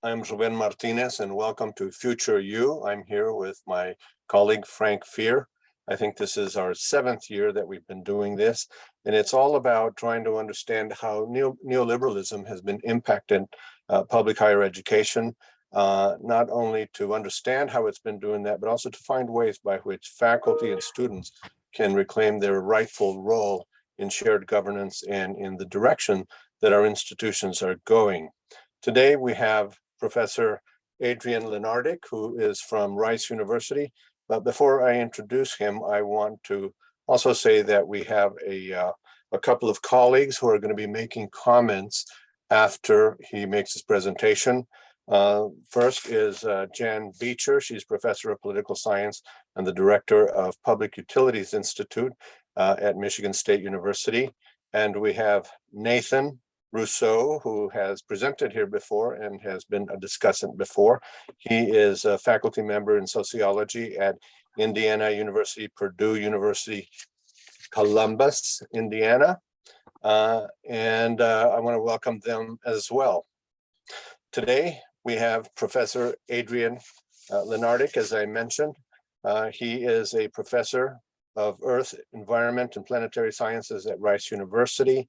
I'm Ruben Martinez, and welcome to Future You. I'm here with my colleague, Frank Fear. I think this is our 7th year that we've been doing this, and it's all about trying to understand how neoliberalism has been impacting public higher education, not only to understand how it's been doing that, but also to find ways by which faculty and students can reclaim their rightful role in shared governance and in the direction that our institutions are going. Today, we have Professor Adrian Lenardic, who is from Rice University. But before I introduce him, I want to also say that we have a couple of colleagues who are going to be making comments after he makes his presentation. First is Jan Beecher. She's professor of political science and the director of Public Utilities Institute at Michigan State University. And we have Nathan Rousseau, who has presented here before and has been a discussant before. He is a faculty member in sociology at Indiana University, Purdue University, Columbus, Indiana. And I want to welcome them as well. Today, we have Professor Adrian Lenardic, as I mentioned. He is a professor of Earth, Environment, and Planetary Sciences at Rice University.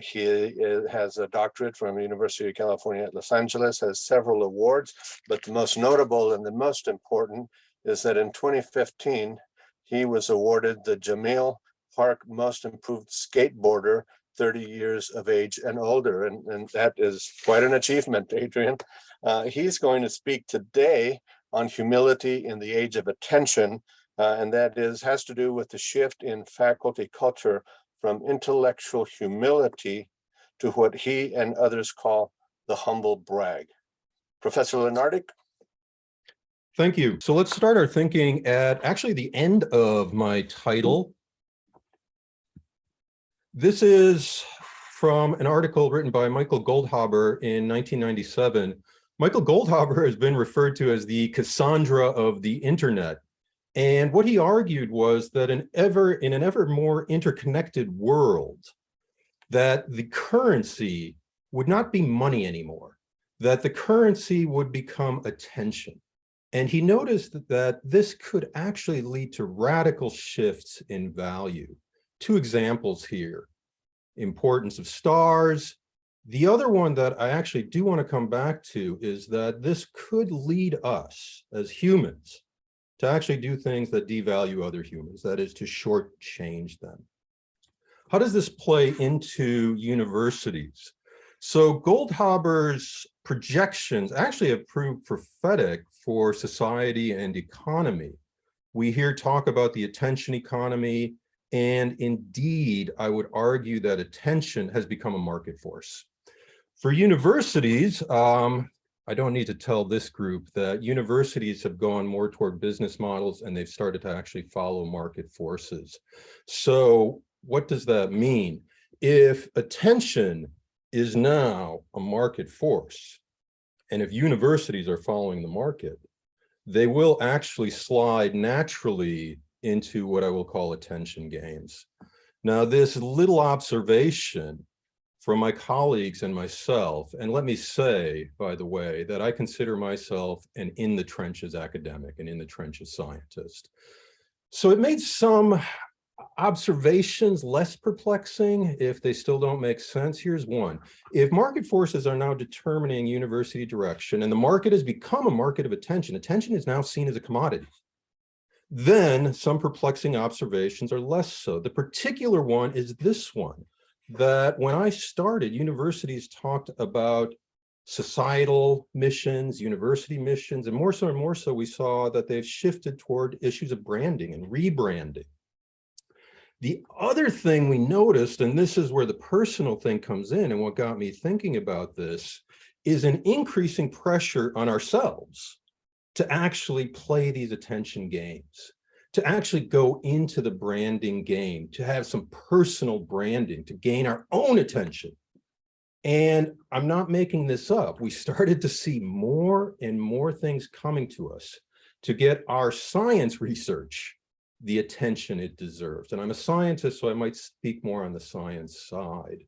He has a doctorate from the University of California at Los Angeles, has several awards, but the most notable and the most important is that in 2015, he was awarded the Jamil Park Most Improved Skateboarder, 30 years of age and older, and that is quite an achievement, Adrian. He's going to speak today on humility in the age of attention, and that has to do with the shift in faculty culture from intellectual humility to what he and others call the humble brag. Professor Lenardic? Thank you. So let's start our thinking at actually the end of my title. This is from an article written by Michael Goldhaber in 1997. Michael Goldhaber has been referred to as the Cassandra of the internet. And what he argued was that in an ever more interconnected world, that the currency would not be money anymore, that the currency would become attention. And he noticed that this could actually lead to radical shifts in value. 2 examples here: importance of stars. The other one that I actually do want to come back to is that this could lead us as humans to actually do things that devalue other humans, that is, to shortchange them. How does this play into universities? So Goldhaber's projections actually have proved prophetic for society and economy. We hear talk about the attention economy, and indeed, I would argue that attention has become a market force. For universities, I don't need to tell this group that universities have gone more toward business models and they've started to actually follow market forces. So what does that mean? If attention is now a market force, and if universities are following the market, they will actually slide naturally into what I will call attention games. Now, this little observation from my colleagues and myself, and let me say, by the way, that I consider myself an in-the-trenches academic, an in-the-trenches scientist. So it made some observations less perplexing if they still don't make sense. Here's one. If market forces are now determining university direction, and the market has become a market of attention, attention is now seen as a commodity, then some perplexing observations are less so. The particular one is this one, that when I started, universities talked about societal missions, university missions, and more so we saw that they've shifted toward issues of branding and rebranding. The other thing we noticed, and this is where the personal thing comes in and what got me thinking about this, is an increasing pressure on ourselves to actually play these attention games, to actually go into the branding game, to have some personal branding, to gain our own attention. And I'm not making this up. We started to see more and more things coming to us to get our science research the attention it deserves. And I'm a scientist, so I might speak more on the science side.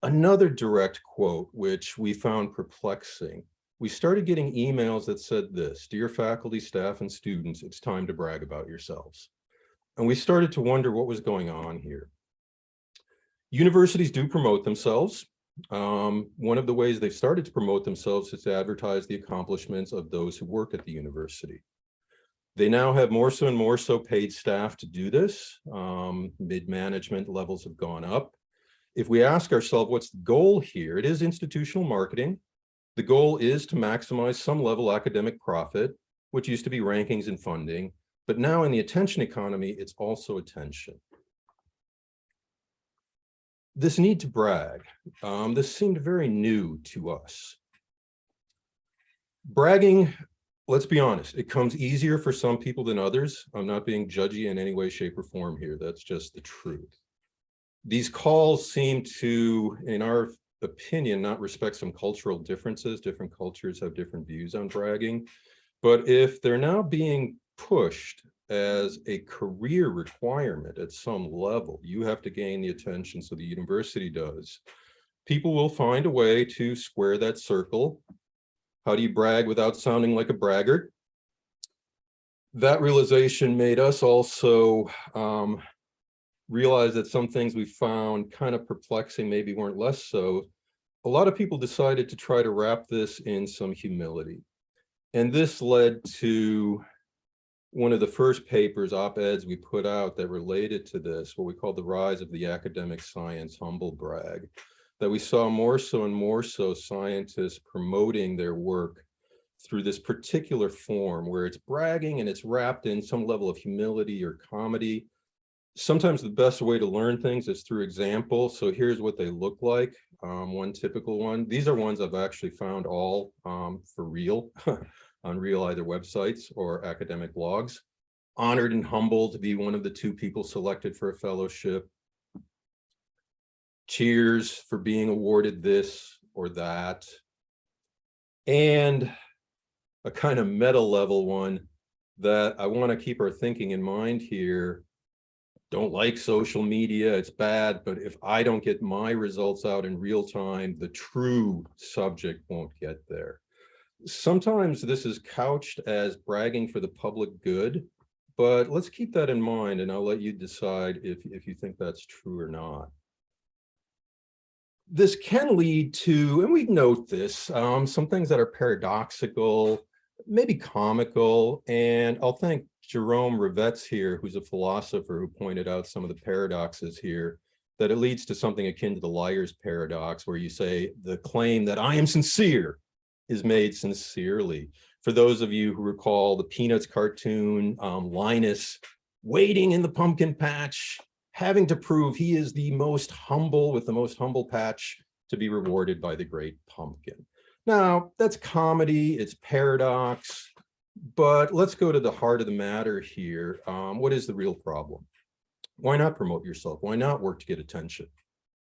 Another direct quote, which we found perplexing. We started getting emails that said this: "Dear faculty, staff, and students, it's time to brag about yourselves." And we started to wonder what was going on here. Universities do promote themselves. One of the ways they've started to promote themselves is to advertise the accomplishments of those who work at the university. They now have more so paid staff to do this. Mid-management levels have gone up. If we ask ourselves what's the goal here, it is institutional marketing. The goal is to maximize some level academic profit, which used to be rankings and funding, but now in the attention economy, it's also attention. This need to brag, this seemed very new to us. Bragging, let's be honest, it comes easier for some people than others. I'm not being judgy in any way, shape, or form here. That's just the truth. These calls seem to, in our opinion, not respect some cultural differences. Different cultures have different views on bragging. But if they're now being pushed as a career requirement at some level, you have to gain the attention, so the university does. People will find a way to square that circle. How do you brag without sounding like a braggart? That realization made us also realize that some things we found kind of perplexing maybe weren't less so. A lot of people decided to try to wrap this in some humility. And this led to one of the first papers, op-eds we put out that related to this, what we call the rise of the academic science humble brag, that we saw more so and more so scientists promoting their work through this particular form where it's bragging and it's wrapped in some level of humility or comedy. Sometimes the best way to learn things is through example. So here's what they look like. One typical one. These are ones I've actually found all for real on real either websites or academic blogs. Honored and humbled to be one of the 2 people selected for a fellowship. Cheers for being awarded this or that. And a kind of meta level one that I want to keep our thinking in mind here. Don't like social media, it's bad, but if I don't get my results out in real time, the true subject won't get there. Sometimes this is couched as bragging for the public good, but let's keep that in mind and I'll let you decide if you think that's true or not. This can lead to, and we note this, some things that are paradoxical, maybe comical, and I'll thank Jerome Rivetz here, who's a philosopher who pointed out some of the paradoxes here, that it leads to something akin to the liar's paradox, where you say the claim that I am sincere is made sincerely. For those of you who recall the Peanuts cartoon, Linus waiting in the pumpkin patch, having to prove he is the most humble with the most humble patch to be rewarded by the great pumpkin. Now, that's comedy, it's paradox, but let's go to the heart of the matter here. What is the real problem? Why not promote yourself? Why not work to get attention?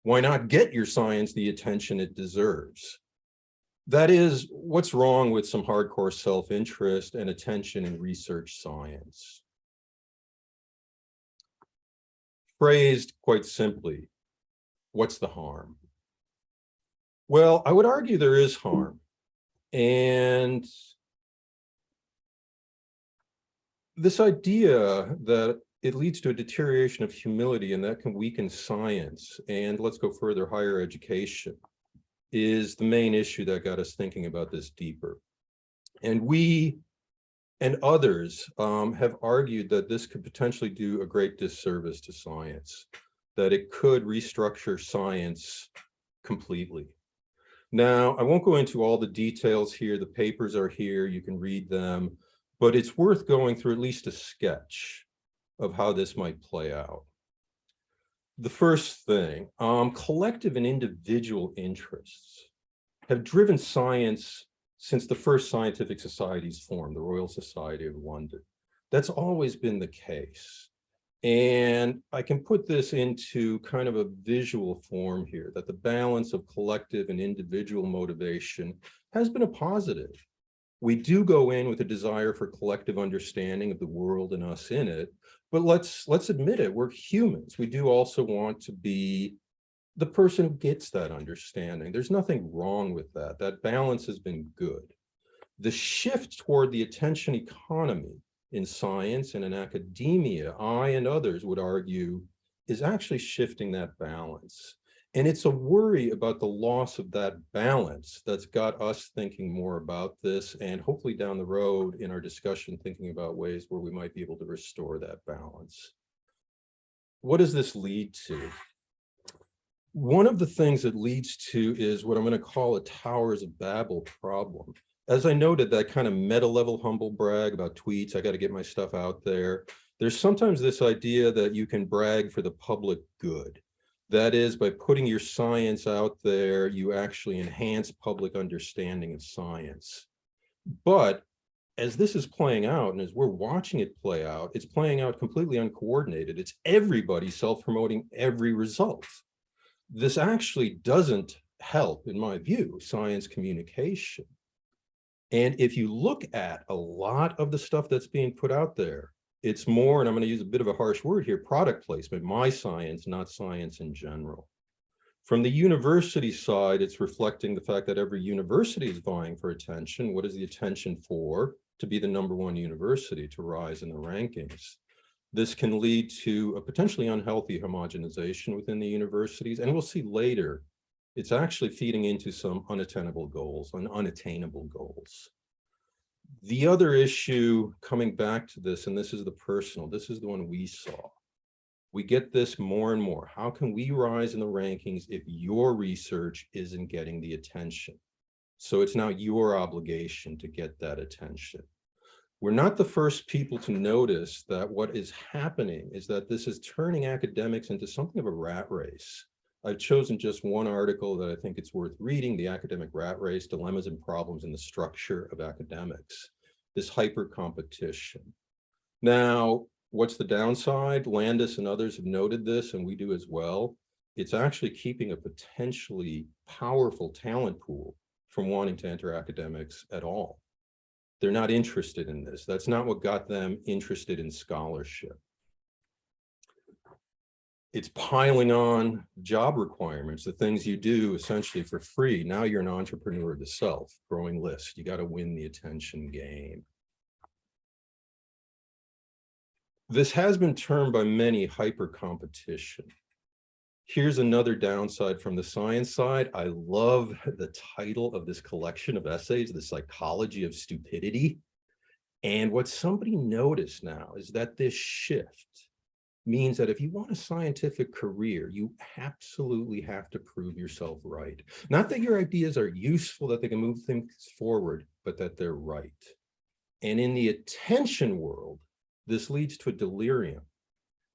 Why not get your science the attention it deserves? That is, what's wrong with some hardcore self-interest and attention in research science? Phrased quite simply, what's the harm? Well, I would argue there is harm. And this idea that it leads to a deterioration of humility and that can weaken science, and let's go further, higher education, is the main issue that got us thinking about this deeper. And we and others have argued that this could potentially do a great disservice to science, that it could restructure science completely. Now, I won't go into all the details here. The papers are here, you can read them, but it's worth going through at least a sketch of how this might play out. The first thing, collective and individual interests have driven science since the first scientific societies formed, the Royal Society of London. That's always been the case. And I can put this into kind of a visual form here, that the balance of collective and individual motivation has been a positive. We do go in with a desire for collective understanding of the world and us in it, but let's admit it, we're humans. We do also want to be the person who gets that understanding. There's nothing wrong with that. That balance has been good. The shift toward the attention economy in science and in academia, I and others would argue, is actually shifting that balance. And it's a worry about the loss of that balance that's got us thinking more about this, and hopefully down the road in our discussion, thinking about ways where we might be able to restore that balance. What does this lead to? One of the things it leads to is what I'm going to call a Towers of Babel problem. As I noted, that kind of meta level humble brag about tweets, I got to get my stuff out there. There's sometimes this idea that you can brag for the public good. That is, by putting your science out there, you actually enhance public understanding of science. But as this is playing out, and as we're watching it play out, it's playing out completely uncoordinated. It's everybody self-promoting every result. This actually doesn't help, in my view, science communication. And if you look at a lot of the stuff that's being put out there, it's more, and I'm going to use a bit of a harsh word here, product placement, my science, not science in general. From the university side, it's reflecting the fact that every university is vying for attention. What is the attention for? To be the #1 university, to rise in the rankings. This can lead to a potentially unhealthy homogenization within the universities. And we'll see later, it's actually feeding into some unattainable goals and unattainable goals. The other issue coming back to this, and this is the personal, this is the one we saw. We get this more and more. How can we rise in the rankings if your research isn't getting the attention? So it's now your obligation to get that attention. We're not the first people to notice that what is happening is that this is turning academics into something of a rat race. I've chosen just one article that I think it's worth reading, The Academic Rat Race, Dilemmas and Problems in the Structure of Academics, this hyper competition. Now, what's the downside? Landis and others have noted this, and we do as well. It's actually keeping a potentially powerful talent pool from wanting to enter academics at all. They're not interested in this. That's not what got them interested in scholarship. It's piling on job requirements, the things you do essentially for free. Now you're an entrepreneur of the self, growing list. You got to win the attention game. This has been termed by many hyper competition. Here's another downside from the science side. I love the title of this collection of essays, The Psychology of Stupidity. And what somebody noticed now is that this shift means that if you want a scientific career, you absolutely have to prove yourself right. Not that your ideas are useful, that they can move things forward, but that they're right. And in the attention world, this leads to a delirium,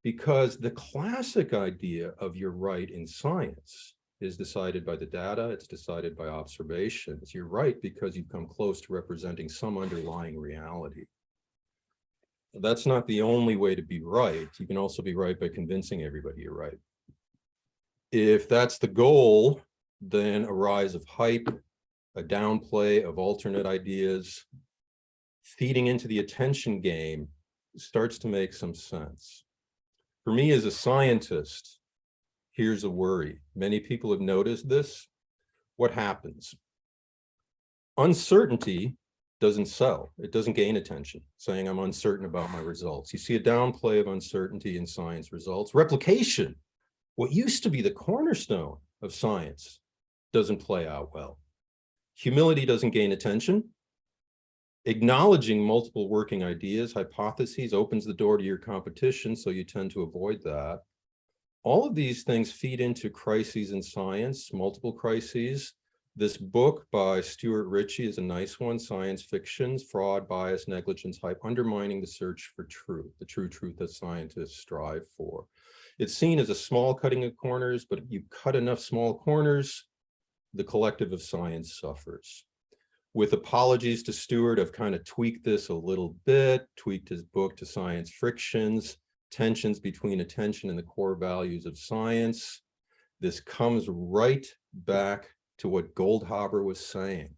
because the classic idea of you're right in science is decided by the data, it's decided by observations. You're right because you've come close to representing some underlying reality. That's not the only way to be right. You can also be right by convincing everybody you're right. If that's the goal, then a rise of hype, a downplay of alternate ideas, feeding into the attention game starts to make some sense. For me as a scientist, here's a worry. Many people have noticed this. What happens? Uncertainty doesn't sell. It doesn't gain attention, saying I'm uncertain about my results. You see a downplay of uncertainty in science results. Replication, what used to be the cornerstone of science, doesn't play out well. Humility doesn't gain attention. Acknowledging multiple working ideas, hypotheses, opens the door to your competition, so you tend to avoid that. All of these things feed into crises in science, multiple crises. This book by Stuart Ritchie is a nice one, Science Fictions, Fraud, Bias, Negligence, Hype, Undermining the Search for Truth, the true truth that scientists strive for. It's seen as a small cutting of corners, but if you cut enough small corners, the collective of science suffers. With apologies to Stuart, I've kind of tweaked this a little bit, tweaked his book to Science Frictions, tensions between attention and the core values of science. This comes right back to what Goldhaber was saying.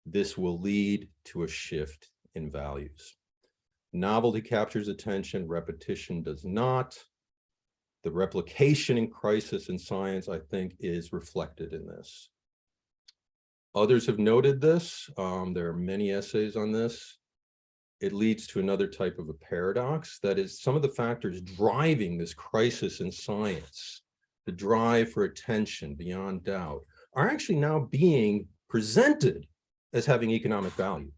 This will lead to a shift in values. Novelty captures attention, repetition does not. The replication in crisis in science, I think, is reflected in this. Others have noted this. There are many essays on this. It leads to another type of a paradox. That is, some of the factors driving this crisis in science, the drive for attention beyond doubt, are actually now being presented as having economic value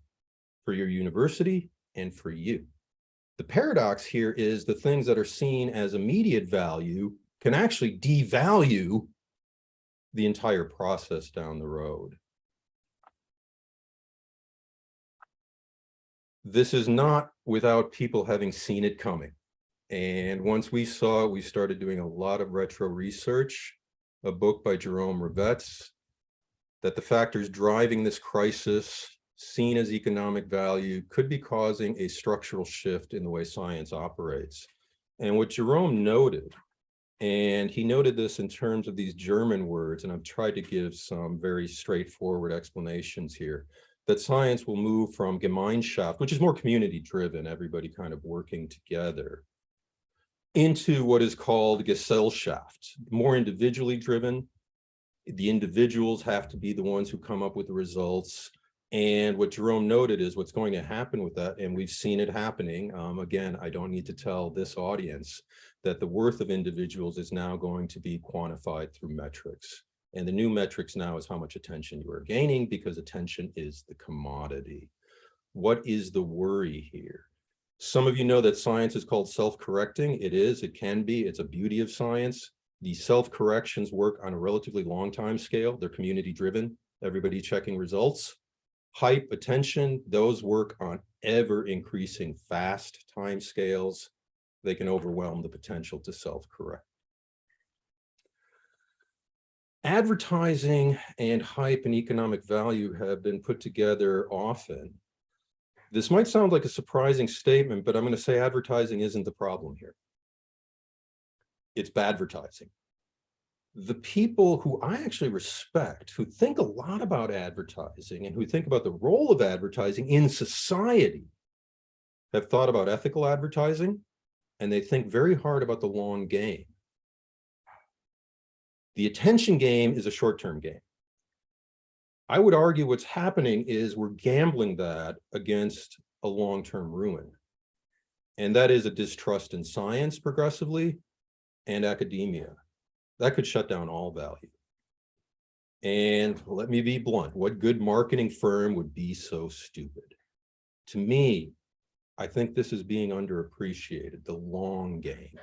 for your university and for you. The paradox here is the things that are seen as immediate value can actually devalue the entire process down the road. This is not without people having seen it coming. And once we saw it, we started doing a lot of retro research, a book by Jerome Rivetz, that the factors driving this crisis, seen as economic value, could be causing a structural shift in the way science operates. And what Jerome noted, and he noted this in terms of these German words, and I've tried to give some very straightforward explanations here, that science will move from Gemeinschaft, which is more community driven, everybody kind of working together, into what is called Gesellschaft, more individually driven. The individuals have to be the ones who come up with the results. And what Jerome noted is what's going to happen with that, and we've seen it happening. Again, I don't need to tell this audience that the worth of individuals is now going to be quantified through metrics. And the new metrics now is how much attention you are gaining, because attention is the commodity. What is the worry here? Some of you know that science is called self-correcting. It is, it can be, it's a beauty of science. These self-corrections work on a relatively long time scale. They're community driven, everybody checking results. Hype, attention, those work on ever increasing fast time scales. They can overwhelm the potential to self-correct. Advertising and hype and economic value have been put together often. This might sound like a surprising statement, but I'm going to say advertising isn't the problem here. It's bad advertising. The people who I actually respect, who think a lot about advertising and who think about the role of advertising in society, have thought about ethical advertising, and they think very hard about the long game. The attention game is a short-term game. I would argue what's happening is we're gambling that against a long-term ruin. And that is a distrust in science progressively and academia. That could shut down all value. And let me be blunt, what good marketing firm would be so stupid? To me, I think this is being underappreciated, the long game.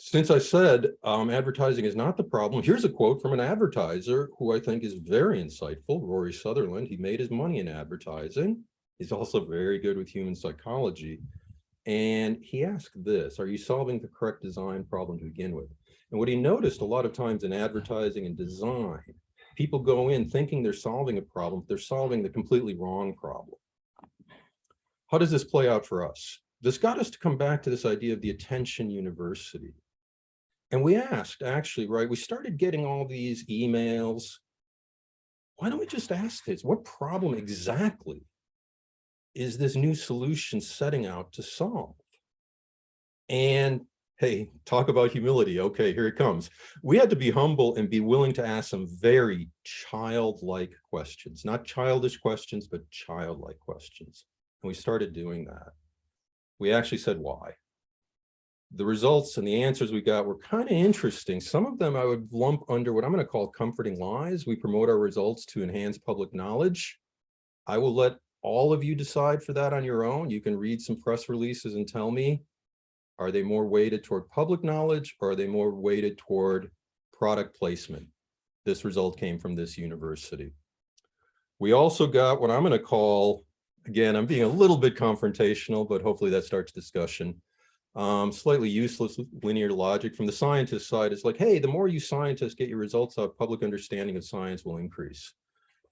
Since I said advertising is not the problem, here's a quote from an advertiser who I think is very insightful, Rory Sutherland. He made his money in advertising. He's also very good with human psychology. And he asked this, are you solving the correct design problem to begin with? And what he noticed a lot of times in advertising and design, people go in thinking they're solving a problem, they're solving the completely wrong problem. How does this play out for us? This got us to come back to this idea of the attention university. And we asked, actually, right, we started getting all these emails. Why don't we just ask this? What problem exactly is this new solution setting out to solve? And hey, talk about humility. Okay, here it comes. We had to be humble and be willing to ask some very childlike questions, not childish questions, but childlike questions. And we started doing that. We actually said why. The results and the answers we got were kind of interesting. Some of them I would lump under what I'm going to call comforting lies. We promote our results to enhance public knowledge. I will let all of you decide for that on your own. You can read some press releases and tell me, are they more weighted toward public knowledge or are they more weighted toward product placement? This result came from this university. We also got what I'm going to call, again, I'm being a little bit confrontational, but hopefully that starts discussion. Slightly useless linear logic from the scientist side. It's like, hey, the more you scientists get your results out, public understanding of science will increase.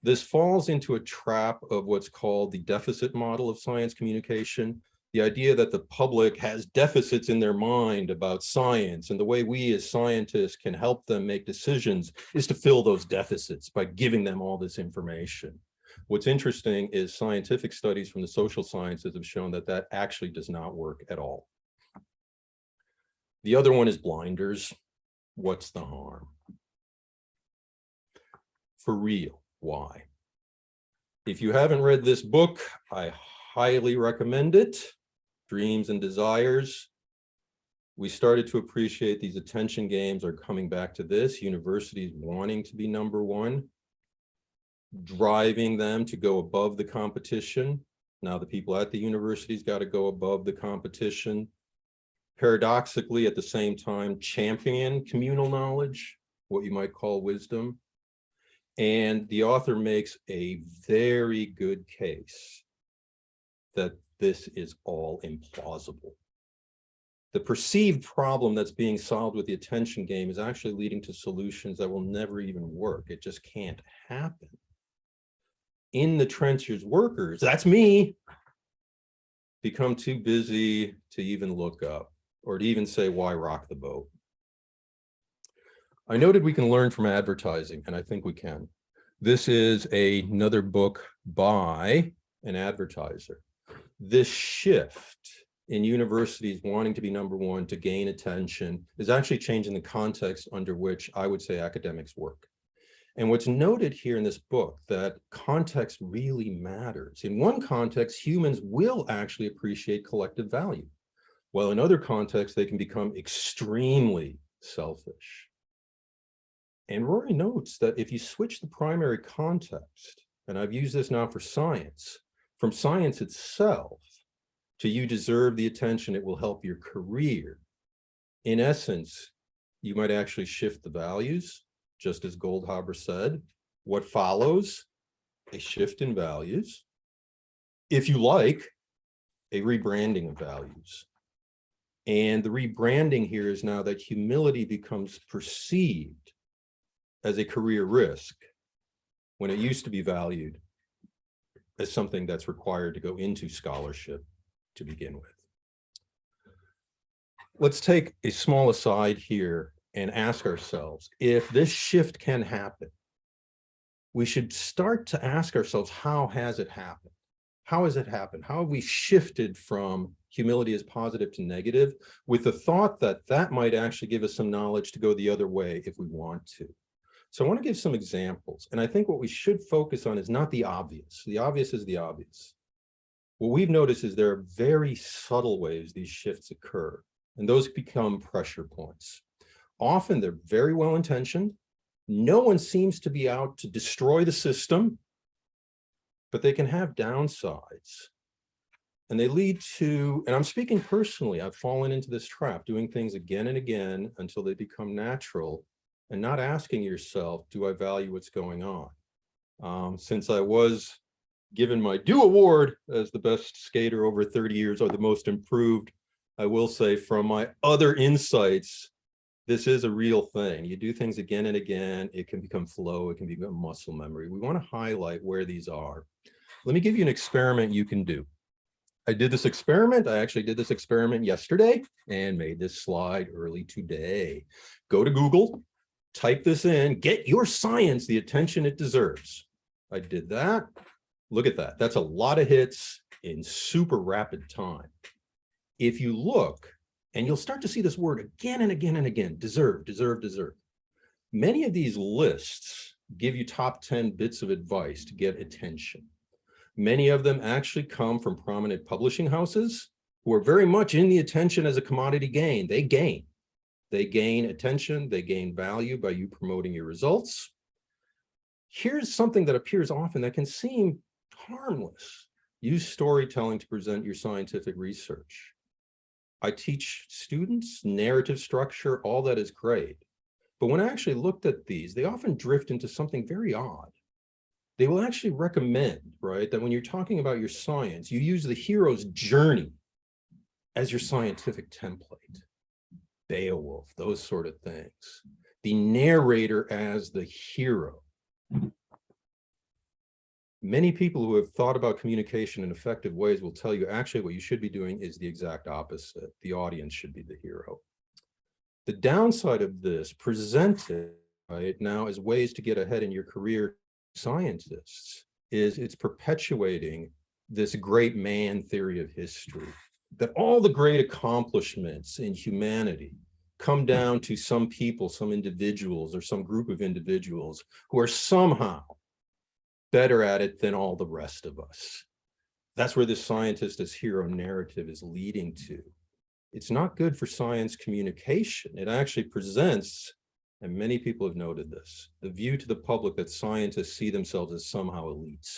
This falls into a trap of what's called the deficit model of science communication. The idea that the public has deficits in their mind about science, and the way we as scientists can help them make decisions is to fill those deficits by giving them all this information. What's interesting is scientific studies from the social sciences have shown that that actually does not work at all. The other one is blinders. What's the harm? For real, why? If you haven't read this book, I highly recommend it. Dreams and Desires. We started to appreciate these attention games are coming back to this. Universities wanting to be number one, driving them to go above the competition. Now the people at the universities got to go above the competition. Paradoxically, at the same time, champion communal knowledge, what you might call wisdom. And the author makes a very good case that this is all implausible. The perceived problem that's being solved with the attention game is actually leading to solutions that will never even work. It just can't happen. In the trenches, workers, that's me, become too busy to even look up or to even say, why rock the boat? I noted we can learn from advertising, and I think we can. This is another book by an advertiser. This shift in universities wanting to be number one to gain attention is actually changing the context under which I would say academics work. And what's noted here in this book, that context really matters. In one context, humans will actually appreciate collective value, while in other contexts, they can become extremely selfish. And Rory notes that if you switch the primary context, and I've used this now for science, from science itself to you deserve the attention, it will help your career. In essence, you might actually shift the values, just as Goldhaber said. What follows? A shift in values. If you like, a rebranding of values. And the rebranding here is now that humility becomes perceived as a career risk when it used to be valued as something that's required to go into scholarship to begin with. Let's take a small aside here and ask ourselves, if this shift can happen, we should start to ask ourselves, how has it happened? How has it happened? How have we shifted from humility as positive to negative, with the thought that that might actually give us some knowledge to go the other way if we want to? So I want to give some examples. And I think what we should focus on is not the obvious. The obvious is the obvious. What we've noticed is there are very subtle ways these shifts occur, and those become pressure points. Often they're very well intentioned. No one seems to be out to destroy the system, but they can have downsides. And they lead to, and I'm speaking personally, I've fallen into this trap, doing things again and again until they become natural, and not asking yourself, do I value what's going on? Since I was given my due award as the best skater over 30 years, or the most improved, I will say from my other insights, this is a real thing. You do things again and again, it can become flow, it can become muscle memory. We want to highlight where these are. Let me give you an experiment you can do. I did this experiment. I actually did this experiment yesterday and made this slide early today. Go to Google, type this in, get your science the attention it deserves. I did that. Look at that. That's a lot of hits in super rapid time. If you look, and you'll start to see this word again and again and again, deserve, deserve, deserve. Many of these lists give you top 10 bits of advice to get attention. Many of them actually come from prominent publishing houses who are very much in the attention as a commodity gain. They gain attention, they gain value by you promoting your results. Here's something that appears often that can seem harmless. Use storytelling to present your scientific research. I teach students narrative structure, all that is great. But when I actually looked at these, they often drift into something very odd. They will actually recommend, right, that when you're talking about your science, you use the hero's journey as your scientific template. Beowulf, those sort of things. The narrator as the hero. Many people who have thought about communication in effective ways will tell you actually what you should be doing is the exact opposite. The audience should be the hero. The downside of this presented right now as ways to get ahead in your career, scientists, is it's perpetuating this great man theory of history, that all the great accomplishments in humanity come down to some people, some individuals, or some group of individuals who are somehow better at it than all the rest of us. That's where this scientist as hero narrative is leading to. It's not good for science communication. It actually presents, and many people have noted this, the view to the public that scientists see themselves as somehow elites.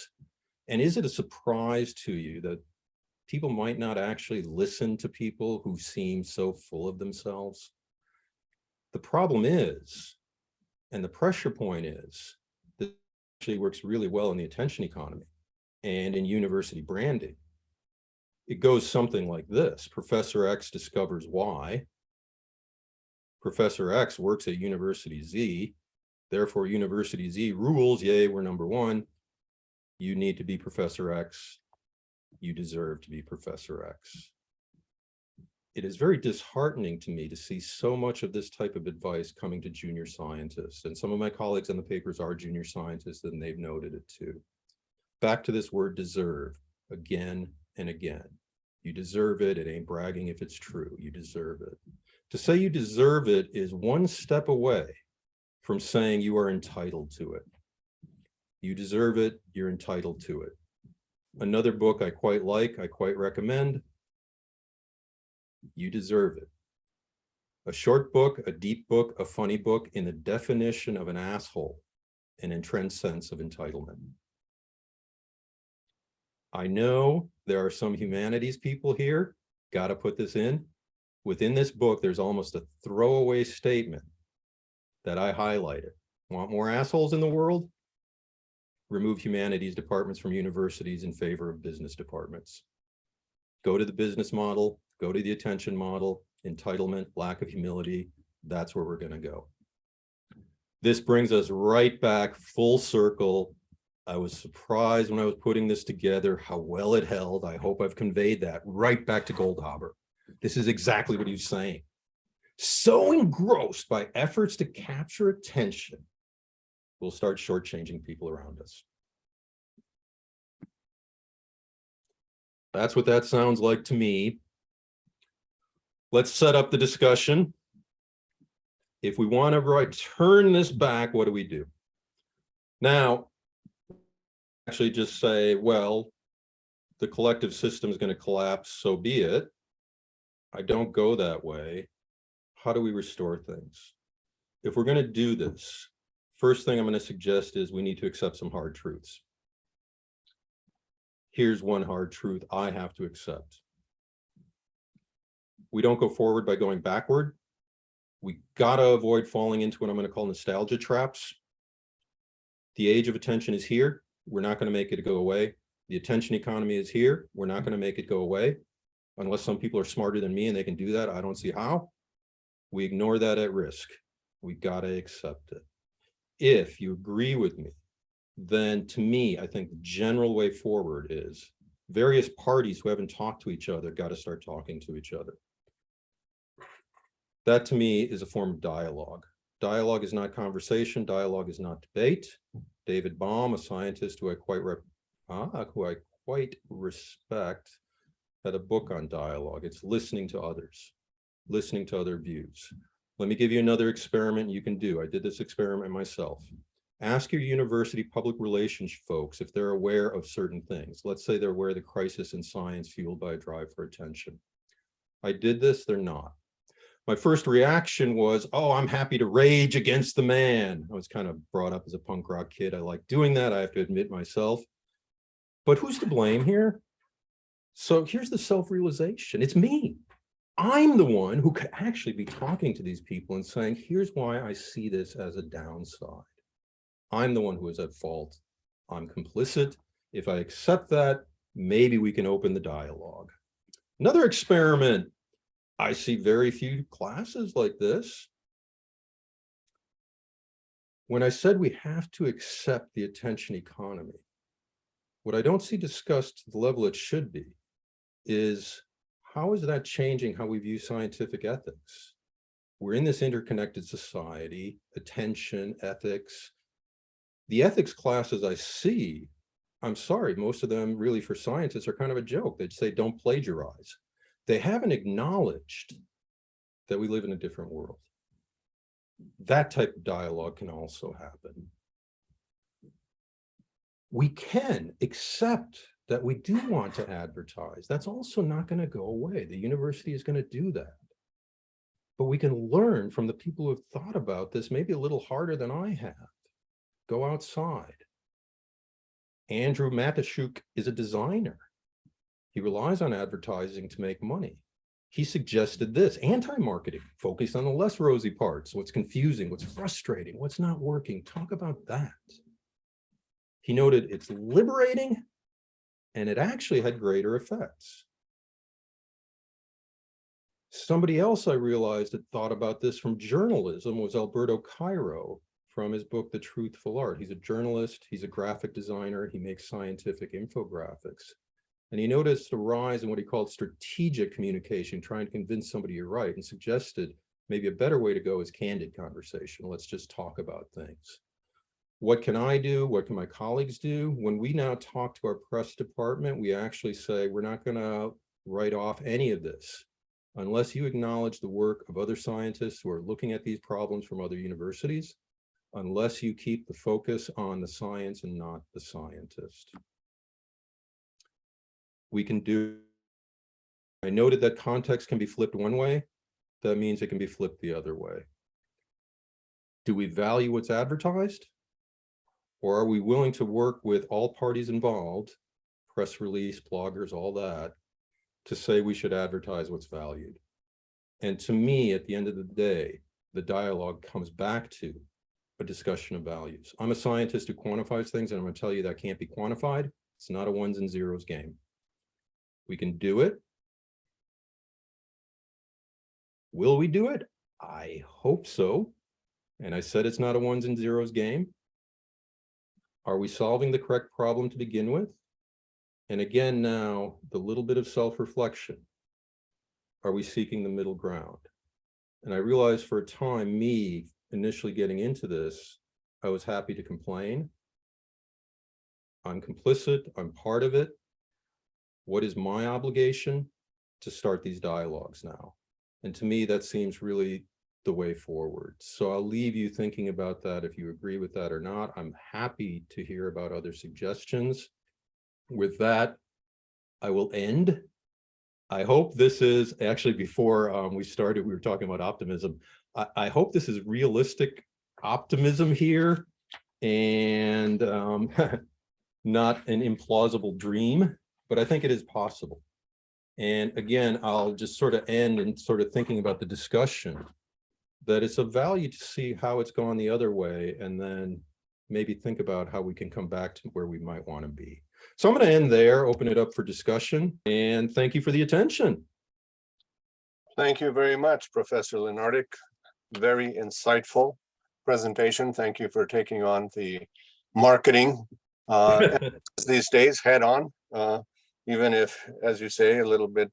And is it a surprise to you that people might not actually listen to people who seem so full of themselves? The problem is, and the pressure point is, that actually works really well in the attention economy and in university branding. It goes something like this. Professor X discovers Y. Professor X works at University Z. Therefore, University Z rules, yay, we're number one. You need to be Professor X. You deserve to be Professor X. It is very disheartening to me to see so much of this type of advice coming to junior scientists. And some of my colleagues on the papers are junior scientists, and they've noted it too. Back to this word deserve again and again. You deserve it. It ain't bragging if it's true. You deserve it. To say you deserve it is one step away from saying you are entitled to it. You deserve it. You're entitled to it. Another book I quite like, I quite recommend. You deserve it. A short book, a deep book, a funny book in the definition of an asshole, an entrenched sense of entitlement. I know there are some humanities people here, got to put this in. Within this book, there's almost a throwaway statement that I highlighted. Want more assholes in the world? Remove humanities departments from universities in favor of business departments. Go to the business model, go to the attention model, entitlement, lack of humility. That's where we're going to go. This brings us right back full circle. I was surprised when I was putting this together how well it held. I hope I've conveyed that right back to Goldhaber. This is exactly what he's saying. So engrossed by efforts to capture attention, we'll start shortchanging people around us. That's what that sounds like to me. Let's set up the discussion. If we want to turn this back, what do we do? Now, actually just say, well, the collective system is going to collapse, so be it. I don't go that way. How do we restore things? If we're going to do this, first thing I'm going to suggest is we need to accept some hard truths. Here's one hard truth I have to accept. We don't go forward by going backward. We got to avoid falling into what I'm going to call nostalgia traps. The age of attention is here. We're not going to make it go away. The attention economy is here. We're not going to make it go away. Unless some people are smarter than me and they can do that, I don't see how. We ignore that at risk. We got to accept it. If you agree with me, then to me, I think the general way forward is various parties who haven't talked to each other got to start talking to each other. That to me is a form of dialogue. Dialogue is not conversation. Dialogue is not debate. David Baum, a scientist who I quite respect, had a book on dialogue. It's listening to others, listening to other views. Let me give you another experiment you can do. I did this experiment myself. Ask your university public relations folks if they're aware of certain things. Let's say they're aware of the crisis in science fueled by a drive for attention. I did this, they're not. My first reaction was, oh, I'm happy to rage against the man. I was kind of brought up as a punk rock kid. I like doing that, I have to admit myself. But who's to blame here? So here's the self-realization. It's me. I'm the one who could actually be talking to these people and saying, here's why I see this as a downside. I'm the one who is at fault. I'm complicit. If I accept that, maybe we can open the dialogue. Another experiment. I see very few classes like this. When I said we have to accept the attention economy, what I don't see discussed to the level it should be is how is that changing how we view scientific ethics? We're in this interconnected society, attention, ethics. The ethics classes I see, I'm sorry, most of them really for scientists are kind of a joke. They'd say, don't plagiarize. They haven't acknowledged that we live in a different world. That type of dialogue can also happen. We can accept that we do want to advertise. That's also not going to go away. The university is going to do that. But we can learn from the people who have thought about this maybe a little harder than I have. Go outside. Andrew Matashuk is a designer. He relies on advertising to make money. He suggested this, anti-marketing, focus on the less rosy parts, what's confusing, what's frustrating, what's not working. Talk about that. He noted it's liberating and it actually had greater effects. Somebody else I realized had thought about this from journalism was Alberto Cairo from his book, The Truthful Art. He's a journalist, he's a graphic designer, he makes scientific infographics. And he noticed a rise in what he called strategic communication, trying to convince somebody you're right, and suggested maybe a better way to go is candid conversation. Let's just talk about things. What can I do? What can my colleagues do? When we now talk to our press department, we actually say, we're not going to write off any of this unless you acknowledge the work of other scientists who are looking at these problems from other universities, unless you keep the focus on the science and not the scientist. We can do, I noted that context can be flipped one way. That means it can be flipped the other way. Do we value what's advertised? Or are we willing to work with all parties involved, press release, bloggers, all that, to say we should advertise what's valued? And to me, at the end of the day, the dialogue comes back to a discussion of values. I'm a scientist who quantifies things, and I'm going to tell you that can't be quantified. It's not a ones and zeros game. We can do it. Will we do it? I hope so. And I said it's not a ones and zeros game. Are we solving the correct problem to begin with? And again, now, the little bit of self-reflection. Are we seeking the middle ground? And I realized for a time, me initially getting into this, I was happy to complain. I'm complicit, I'm part of it. What is my obligation? To start these dialogues now. And to me, that seems really the way forward. So I'll leave you thinking about that if you agree with that or not. I'm happy to hear about other suggestions. With that, I will end. I hope this is, actually before we started, we were talking about optimism. I hope this is realistic optimism here and not an implausible dream, but I think it is possible. And again, I'll just sort of end and sort of thinking about the discussion, that it's of value to see how it's gone the other way, and then maybe think about how we can come back to where we might want to be. So I'm going to end there, open it up for discussion, and thank you for the attention. Thank you very much, Professor Lenardic. Very insightful presentation. Thank you for taking on the marketing these days head on, even if, as you say, a little bit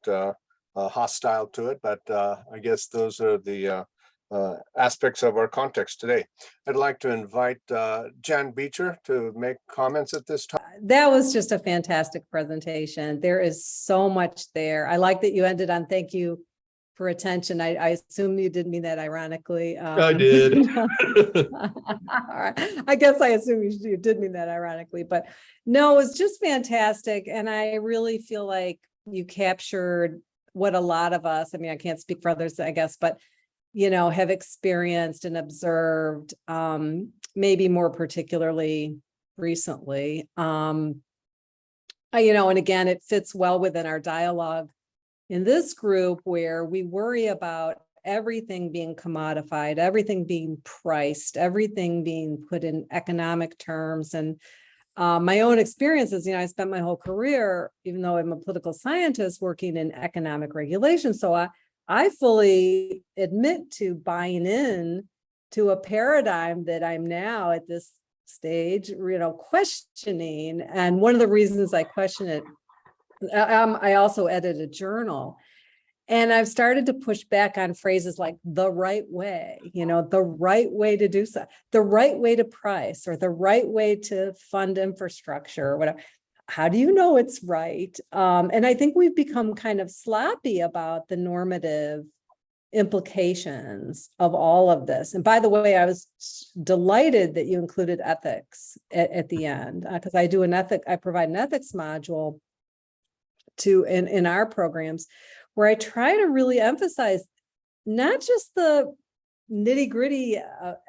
hostile to it. But I guess those are the aspects of our context today. I'd like to invite Jan Beecher to make comments at this time. That was just a fantastic presentation. There is so much there. I like that you ended on thank you for attention. I assume you didn't mean that ironically. I did. All right. I guess I assume you did mean that ironically, but no, it's just fantastic. And I really feel like you captured what a lot of us, I mean, I can't speak for others, I guess, but you know, have experienced and observed, maybe more particularly recently. You know, and again, it fits well within our dialogue in this group where we worry about everything being commodified, everything being priced, everything being put in economic terms. And my own experiences, you know, I spent my whole career, even though I'm a political scientist, working in economic regulation. So I fully admit to buying in to a paradigm that I'm now at this stage, you know, questioning. And one of the reasons I question it, I also edit a journal, and I've started to push back on phrases like the right way, you know, the right way to do so, the right way to price, or the right way to fund infrastructure, or whatever. How do you know it's right? And I think we've become kind of sloppy about the normative implications of all of this. And by the way, I was delighted that you included ethics at the end, because I provide an ethics module in our programs, where I try to really emphasize not just the nitty gritty,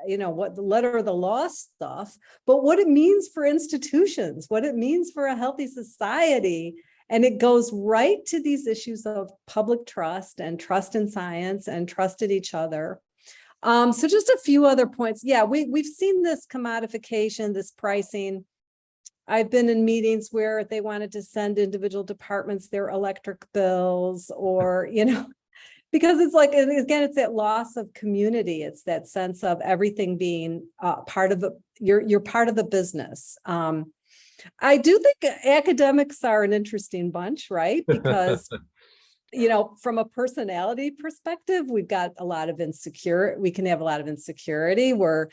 what the letter of the law stuff, but what it means for institutions, what it means for a healthy society. And it goes right to these issues of public trust and trust in science and trust in each other. So just a few other points. Yeah, we've seen this commodification, this pricing. I've been in meetings where they wanted to send individual departments their electric bills, or, because it's like, again, it's that loss of community. It's that sense of everything being part of you're part of the business. I do think academics are an interesting bunch, right? Because, from a personality perspective, we've got a lot of we can have a lot of insecurity. We're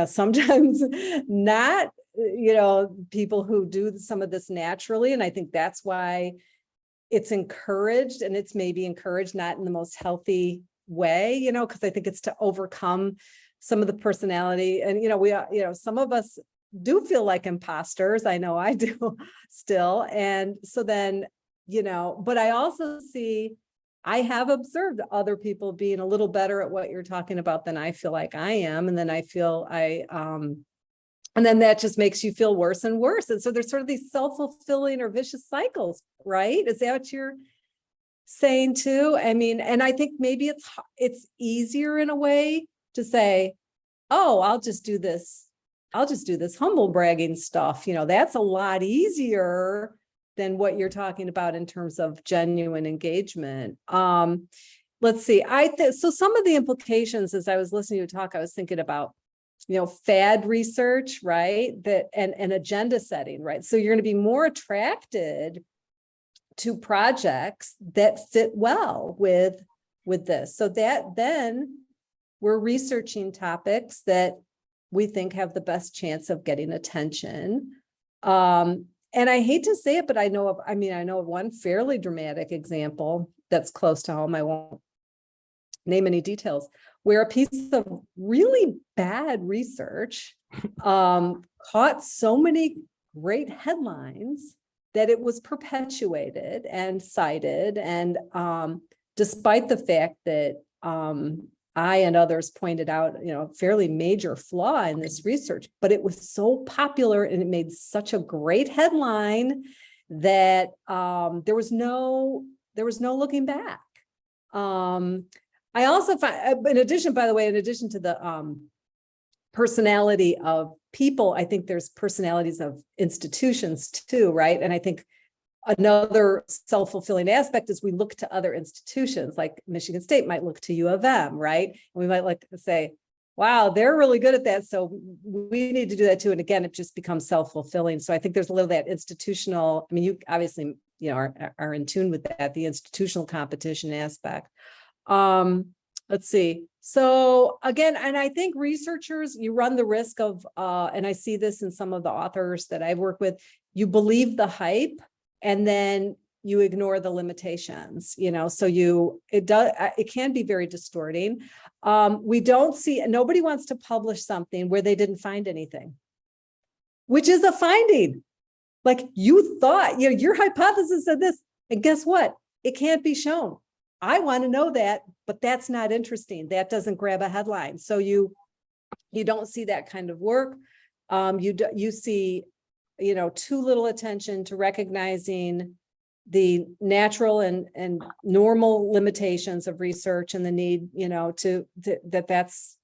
sometimes not, people who do some of this naturally. And I think that's why it's encouraged, and it's maybe encouraged not in the most healthy way, because I think it's to overcome some of the personality. And, some of us do feel like imposters. I know I do still. And so then, but I also I have observed other people being a little better at what you're talking about than I feel like I am. And then and then that just makes you feel worse and worse. And so there's sort of these self-fulfilling or vicious cycles, right? Is that what you're saying too? I mean, and I think maybe it's easier in a way to say, oh, I'll just do this humble bragging stuff. That's a lot easier than what you're talking about in terms of genuine engagement. Let's see. So some of the implications, as I was listening to you talk, I was thinking about, fad research, right? And agenda setting, right? So you're going to be more attracted to projects that fit well with this. So that then we're researching topics that we think have the best chance of getting attention. And I hate to say it, but I know of one fairly dramatic example that's close to home. I won't name any details, where a piece of really bad research caught so many great headlines that it was perpetuated and cited. And despite the fact that I and others pointed out, fairly major flaw in this research, but it was so popular and it made such a great headline that there was no looking back. I also find, in addition to the personality of people, I think there's personalities of institutions too, right? And I think another self-fulfilling aspect is we look to other institutions, like Michigan State might look to U of M, right? And we might like to say, wow, they're really good at that, so we need to do that too. And again, it just becomes self-fulfilling. So I think there's a little of that institutional, you obviously, are in tune with that, the institutional competition aspect. Let's see. So again, and I think researchers, you run the risk of, and I see this in some of the authors that I've worked with, you believe the hype, and then you ignore the limitations, so it can be very distorting. Nobody wants to publish something where they didn't find anything, which is a finding. Like you thought, your hypothesis said this, and guess what? It can't be shown. I want to know that, but that's not interesting. That doesn't grab a headline. So you don't see that kind of work. You see, too little attention to recognizing the natural and normal limitations of research, and the need,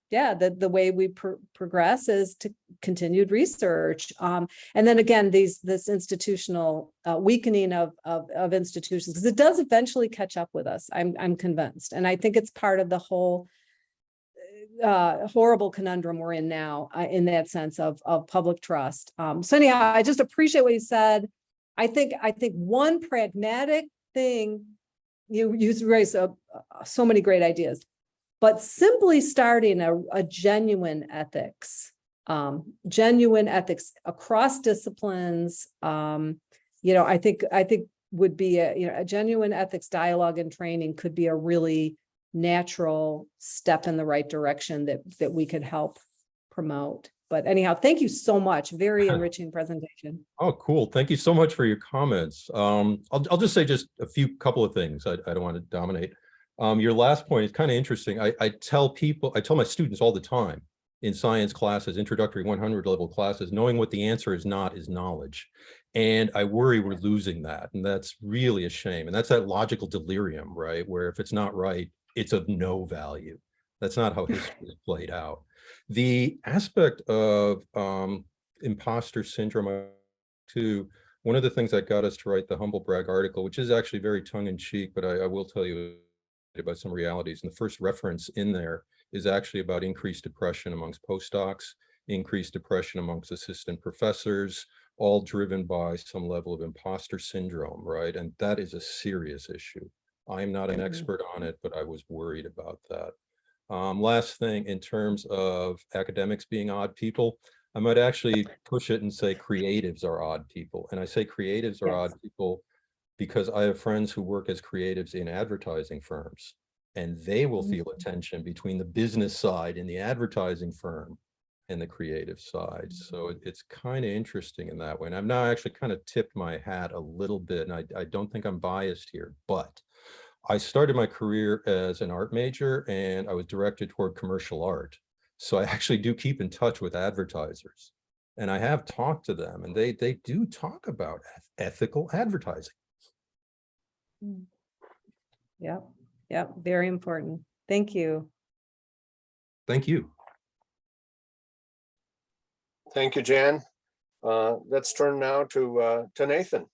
that's the way we progress is to continued research. And then again, this institutional weakening of institutions, because it does eventually catch up with us. I'm convinced, and I think it's part of the whole horrible conundrum we're in now, in that sense of public trust. So anyhow, I just appreciate what you said. I think one pragmatic thing, you raised so many great ideas, but simply starting a genuine ethics across disciplines. I think would be a genuine ethics dialogue and training could be a really natural step in the right direction that we could help promote. But anyhow, thank you so much. Very enriching presentation. Oh, cool. Thank you so much for your comments. I'll just say just a couple of things. I don't want to dominate. Your last point is kind of interesting. I tell my students all the time in science classes, introductory 100 level classes, knowing what the answer is not is knowledge. And I worry we're losing that. And that's really a shame. And that's that logical delirium, right? Where if it's not right, it's of no value. That's not how history is played out. The aspect of imposter syndrome, too, one of the things that got us to write the Humble Brag article, which is actually very tongue-in-cheek, but I will tell you about some realities. And the first reference in there is actually about increased depression amongst postdocs, increased depression amongst assistant professors, all driven by some level of imposter syndrome, right? And that is a serious issue. I'm not an expert on it, but I was worried about that. Last thing, in terms of academics being odd people, I might actually push it and say creatives are odd people. And I say creatives are odd people because I have friends who work as creatives in advertising firms, and they will feel a tension between the business side in the advertising firm and the creative side. So it's kind of interesting in that way. And I've now actually kind of tipped my hat a little bit, and I don't think I'm biased here, but I started my career as an art major and I was directed toward commercial art. So I actually do keep in touch with advertisers, and I have talked to them, and they do talk about ethical advertising. Yep. Yep. Very important. Thank you. Thank you. Thank you, Jan. Let's turn now to Nathan.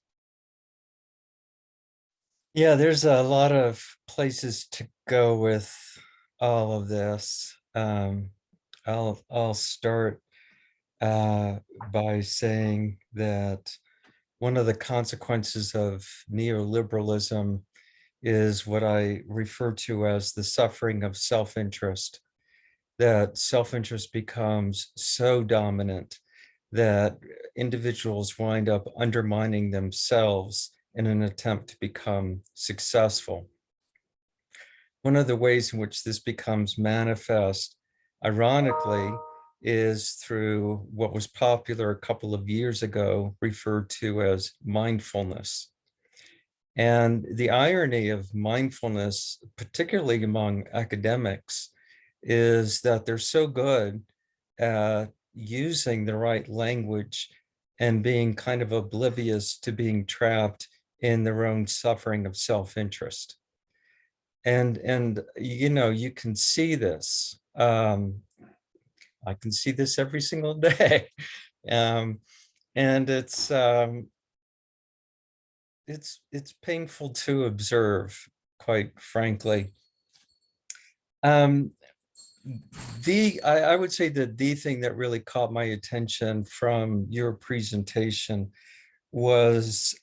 Yeah, there's a lot of places to go with all of this. I'll start by saying that one of the consequences of neoliberalism is what I refer to as the suffering of self-interest, that self-interest becomes so dominant that individuals wind up undermining themselves in an attempt to become successful. One of the ways in which this becomes manifest, ironically, is through what was popular a couple of years ago, referred to as mindfulness. And the irony of mindfulness, particularly among academics, is that they're so good at using the right language and being kind of oblivious to being trapped in their own suffering of self-interest. And you know, you can see this. I can see this every single day. And it's painful to observe, quite frankly. I would say that the thing that really caught my attention from your presentation was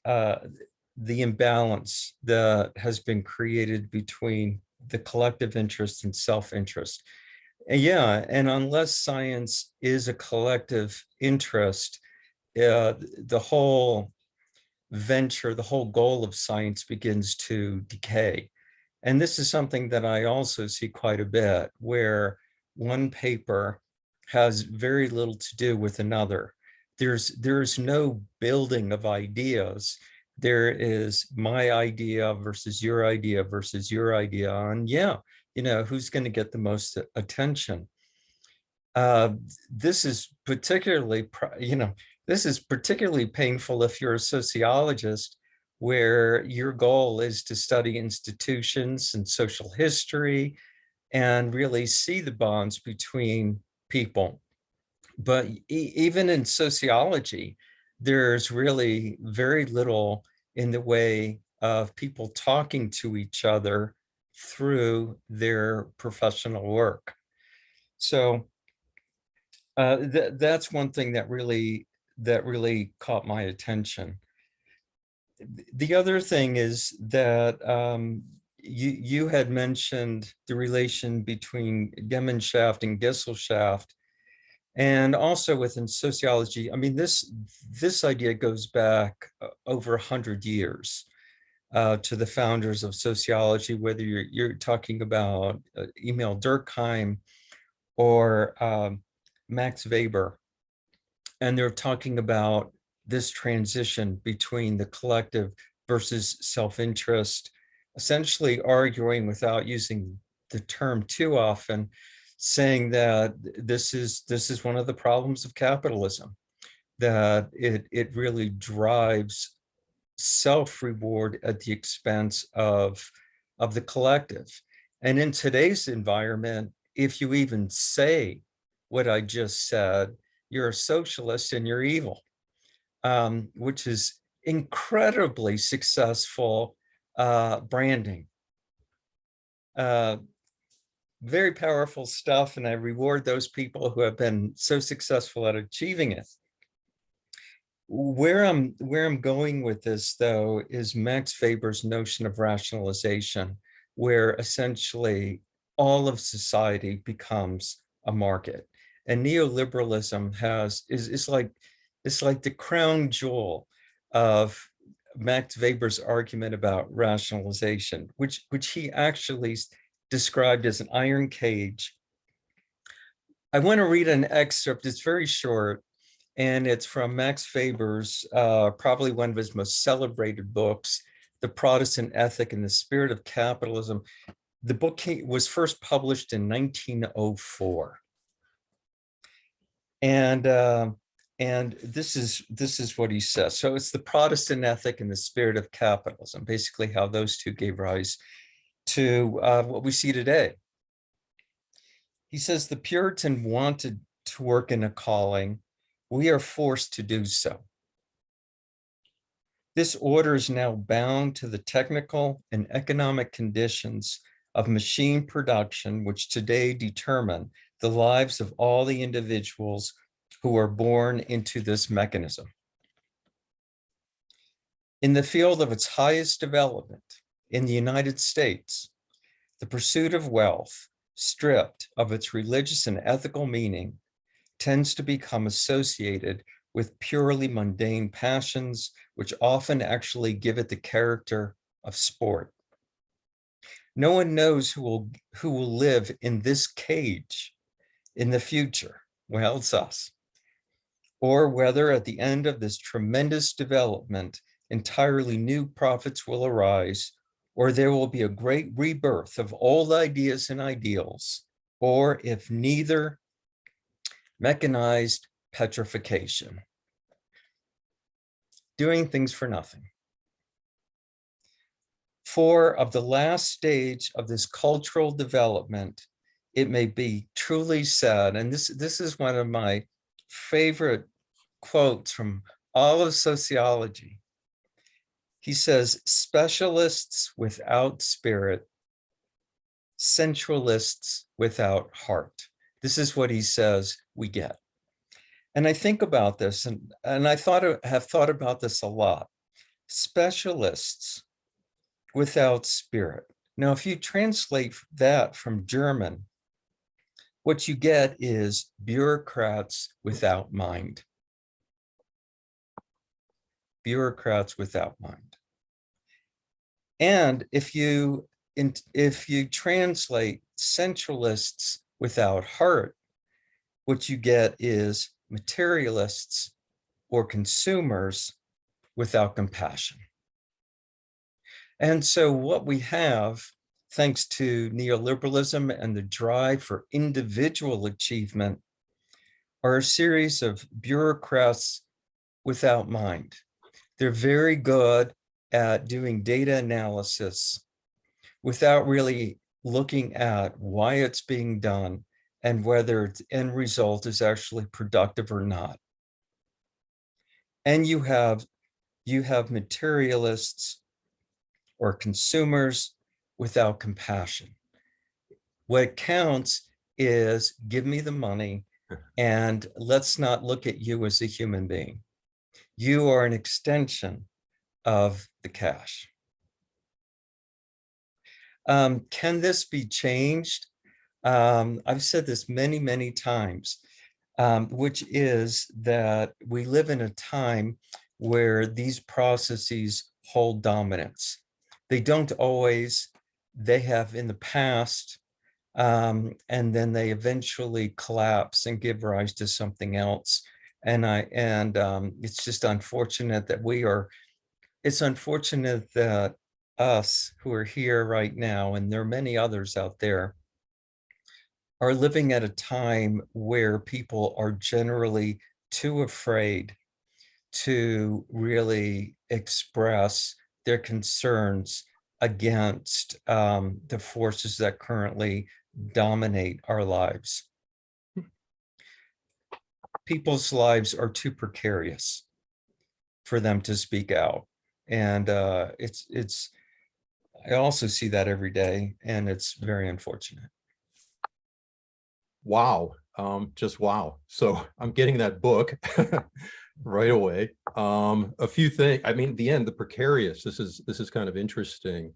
the imbalance that has been created between the collective interest and self-interest. And yeah, and unless science is a collective interest, the whole venture, the whole goal of science begins to decay. And this is something that I also see quite a bit, where one paper has very little to do with another. There's no building of ideas. There is my idea versus your idea versus your idea. And yeah, you know, who's going to get the most attention? This is particularly, this is particularly painful if you're a sociologist, where your goal is to study institutions and social history and really see the bonds between people. But even in sociology, there's really very little in the way of people talking to each other through their professional work. So that's one thing that really caught my attention. The other thing is that you had mentioned the relation between Gemeinschaft and Gesellschaft, and also within sociology. I mean, this idea goes back over 100 years. to the founders of sociology, whether you're talking about Emil Durkheim or Max Weber, and they're talking about this transition between the collective versus self-interest, essentially arguing without using the term too often, saying that this is one of the problems of capitalism, that it really drives self-reward at the expense of the collective. And in today's environment, if you even say what I just said, you're a socialist and you're evil, which is incredibly successful branding. Very powerful stuff, and I reward those people who have been so successful at achieving it. Where I'm going with this, though, is Max Weber's notion of rationalization, where essentially all of society becomes a market. And neoliberalism is like the crown jewel of Max Weber's argument about rationalization, which he actually described as an iron cage. I want to read an excerpt. It's very short, and it's from Max Weber's, probably one of his most celebrated books, The Protestant Ethic and the Spirit of Capitalism. The book was first published in 1904. And this is what he says. So it's the Protestant ethic and the spirit of capitalism, basically how those two gave rise to what we see today. He says, the Puritan wanted to work in a calling. We are forced to do so. This order is now bound to the technical and economic conditions of machine production, which today determine the lives of all the individuals who are born into this mechanism. In the field of its highest development in the United States, the pursuit of wealth, stripped of its religious and ethical meaning, tends to become associated with purely mundane passions, which often actually give it the character of sport. No one knows who will live in this cage in the future. Well, it's us. Or whether at the end of this tremendous development, entirely new profits will arise, or there will be a great rebirth of old ideas and ideals, or if neither, mechanized petrification. Doing things for nothing. For of the last stage of this cultural development, it may be truly said, and this is one of my favorite quotes from all of sociology. He says, specialists without spirit, centralists without heart. This is what he says we get. And I think about this, and I have thought about this a lot. Specialists without spirit. Now, if you translate that from German, what you get is bureaucrats without mind. Bureaucrats without mind. And if you translate centralists without heart, what you get is materialists or consumers without compassion. And so what we have, thanks to neoliberalism and the drive for individual achievement, are a series of bureaucrats without mind. They're very good at doing data analysis without really looking at why it's being done and whether its end result is actually productive or not. And you have materialists or consumers without compassion. What counts is give me the money and let's not look at you as a human being. You are an extension of the cash. Can this be changed? I've said this many, many times, which is that we live in a time where these processes hold dominance. They don't always. They have in the past, and then they eventually collapse and give rise to something else. And it's just unfortunate that it's unfortunate that us who are here right now, and there are many others out there, are living at a time where people are generally too afraid to really express their concerns against the forces that currently dominate our lives. People's lives are too precarious for them to speak out. And I also see that every day, and it's very unfortunate. Wow. Just wow. So I'm getting that book right away. A few things. I mean, the end, the precarious. This is kind of interesting.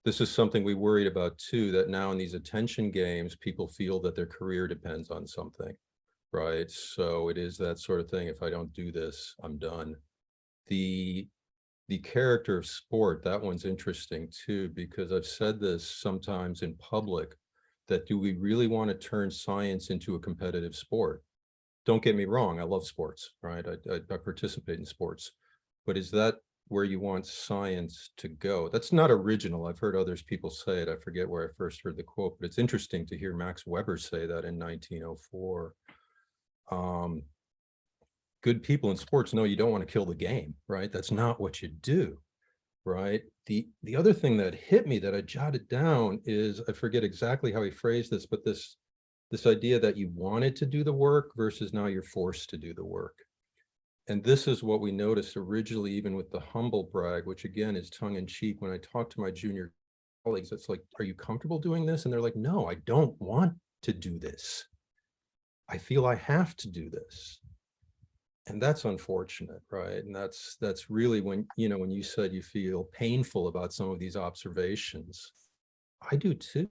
This is something we worried about too, that now in these attention games, people feel that their career depends on something, right? So it is that sort of thing. If I don't do this, I'm done. The character of sport, that one's interesting too, because I've said this sometimes in public, that do we really want to turn science into a competitive sport? Don't get me wrong, I love sports, right? I participate in sports, but is that where you want science to go? That's not original. I've heard others people say it. I forget where I first heard the quote, but it's interesting to hear Max Weber say that in 1904. Good people in sports know you don't want to kill the game, right? That's not what you do, right? The other thing that hit me that I jotted down is, I forget exactly how he phrased this, but this idea that you wanted to do the work versus now you're forced to do the work. And this is what we noticed originally, even with the humble brag, which again is tongue in cheek. When I talk to my junior colleagues, it's like, are you comfortable doing this? And they're like, no, I don't want to do this. I feel I have to do this. And that's unfortunate, right? And that's really when, you know, when you said you feel painful about some of these observations, I do too.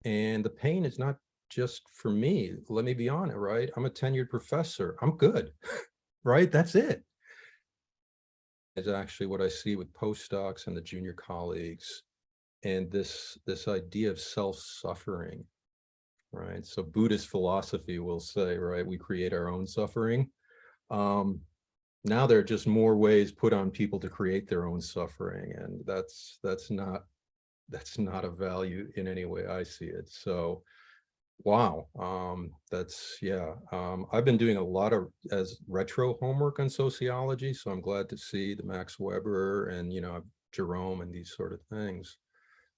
And the pain is not just for me. Let me be honest, right? I'm a tenured professor. I'm good, right? That's it. It's actually what I see with postdocs and the junior colleagues, and this idea of self-suffering, right? So Buddhist philosophy will say, right, we create our own suffering. Now there are just more ways put on people to create their own suffering, and that's not a value in any way I see it. So wow, I've been doing a lot of as retro homework on sociology, so I'm glad to see the Max Weber and, you know, Jerome and these sort of things.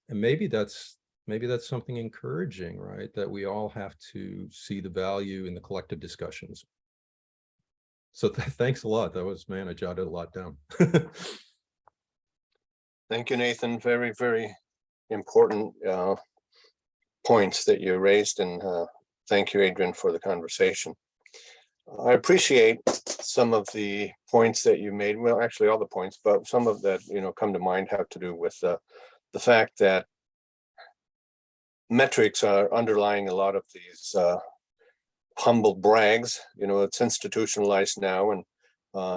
And maybe that's something encouraging, right? That we all have to see the value in the collective discussions. So thanks a lot. That was, man, I jotted a lot down. Thank you, Nathan. Very, very important points that you raised, and thank you, Adrian, for the conversation. I appreciate some of the points that you made. Well, actually all the points, but some of that, you know, come to mind have to do with the fact that metrics are underlying a lot of these humble brags. You know, it's institutionalized now, and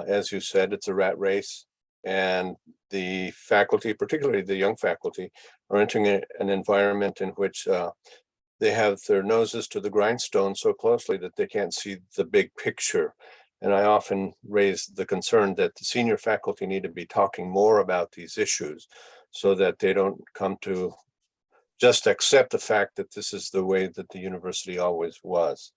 as you said, it's a rat race, and the faculty, particularly the young faculty, are entering an environment in which they have their noses to the grindstone so closely that they can't see the big picture. And I often raise the concern that the senior faculty need to be talking more about these issues so that they don't come to just accept the fact that this is the way that the university always was.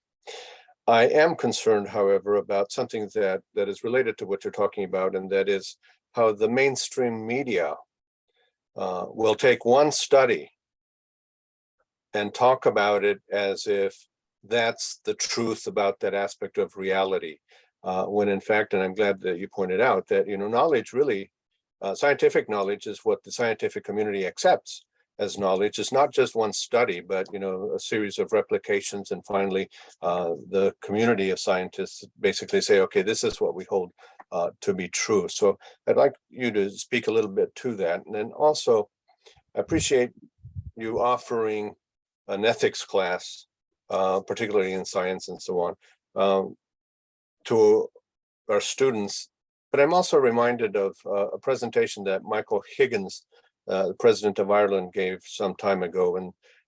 I am concerned, however, about something that is related to what you're talking about, and that is how the mainstream media will take one study and talk about it as if that's the truth about that aspect of reality, when in fact, and I'm glad that you pointed out that, you know, knowledge really, scientific knowledge is what the scientific community accepts as knowledge. It's not just one study, but, you know, a series of replications, and finally the community of scientists basically say, okay, this is what we hold to be true. So I'd like you to speak a little bit to that. And then also I appreciate you offering an ethics class, particularly in science and so on, to our students. But I'm also reminded of a presentation that Michael Higgins the president of Ireland gave some time ago,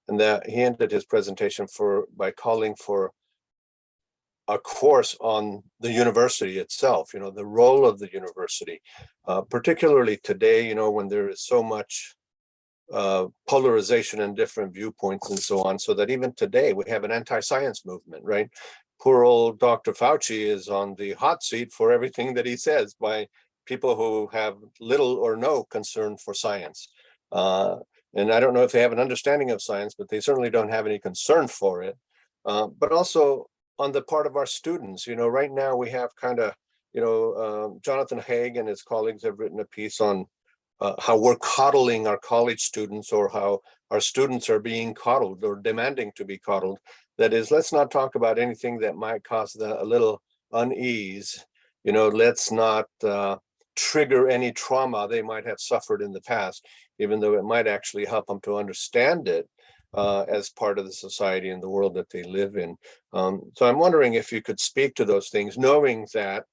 and that he ended his presentation by calling for a course on the university itself, the role of the university, particularly today, when there is so much polarization and different viewpoints and so on, so that even today we have an anti-science movement, right? Poor old Dr. Fauci is on the hot seat for everything that he says by people who have little or no concern for science. And I don't know if they have an understanding of science, but they certainly don't have any concern for it. But also on the part of our students, right now we have kind of, Jonathan Haig and his colleagues have written a piece on how we're coddling our college students, or how our students are being coddled or demanding to be coddled. That is, let's not talk about anything that might cause a little unease. Let's not trigger any trauma they might have suffered in the past, even though it might actually help them to understand it as part of the society and the world that they live in. So I'm wondering if you could speak to those things, knowing that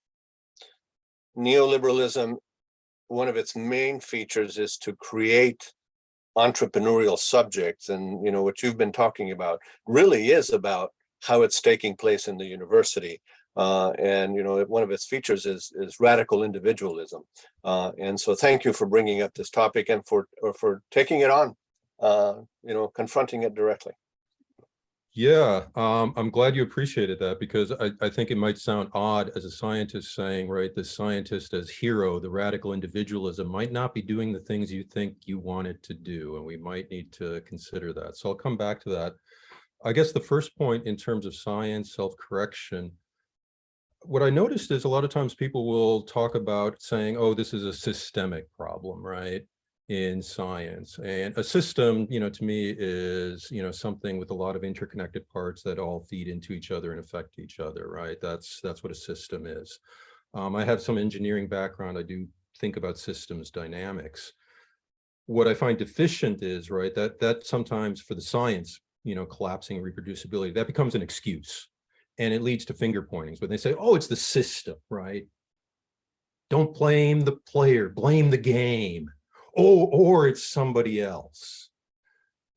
neoliberalism, one of its main features is to create entrepreneurial subjects. And, what you've been talking about really is about how it's taking place in the university. And, one of its features is radical individualism. And so thank you for bringing up this topic and for taking it on, confronting it directly. Yeah, I'm glad you appreciated that, because I think it might sound odd as a scientist saying, right, the scientist as hero, the radical individualism might not be doing the things you think you want it to do, and we might need to consider that. So I'll come back to that. I guess the first point in terms of science, self-correction, what I noticed is a lot of times people will talk about saying, oh, this is a systemic problem, right, in science. And a system, to me is, something with a lot of interconnected parts that all feed into each other and affect each other, right? That's what a system is. I have some engineering background. I do think about systems dynamics. What I find deficient is, right, that sometimes for the science, collapsing reproducibility, that becomes an excuse. And it leads to finger pointings when they say, oh, it's the system, right? Don't blame the player, blame the game. Oh, or it's somebody else.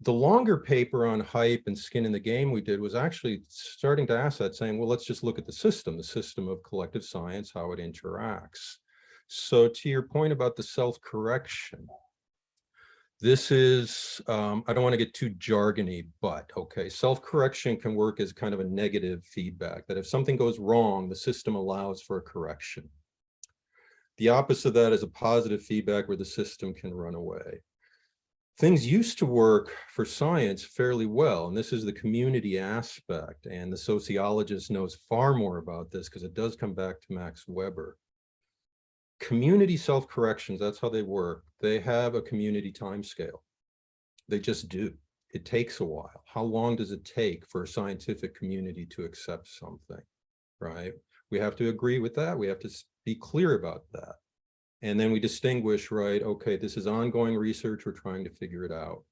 The longer paper on hype and skin in the game we did was actually starting to ask that, saying, well, let's just look at the system of collective science, how it interacts. So to your point about the self-correction, this is, I don't want to get too jargony, but okay, self-correction can work as kind of a negative feedback, that if something goes wrong, the system allows for a correction. The opposite of that is a positive feedback where the system can run away. Things used to work for science fairly well, and this is the community aspect, and the sociologist knows far more about this because it does come back to Max Weber. Community self-corrections, that's how they work. They have a community timescale. They just do. It takes a while. How long does it take for a scientific community to accept something, right? We have to agree with that. We have to be clear about that. And then we distinguish, right, okay, this is ongoing research, we're trying to figure it out.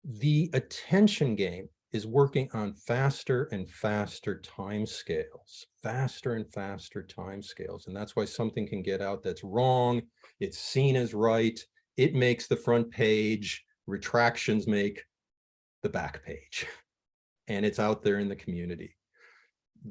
The attention game is working on faster and faster timescales, and that's why something can get out that's wrong, it's seen as right, it makes the front page, retractions make the back page, and it's out there in the community.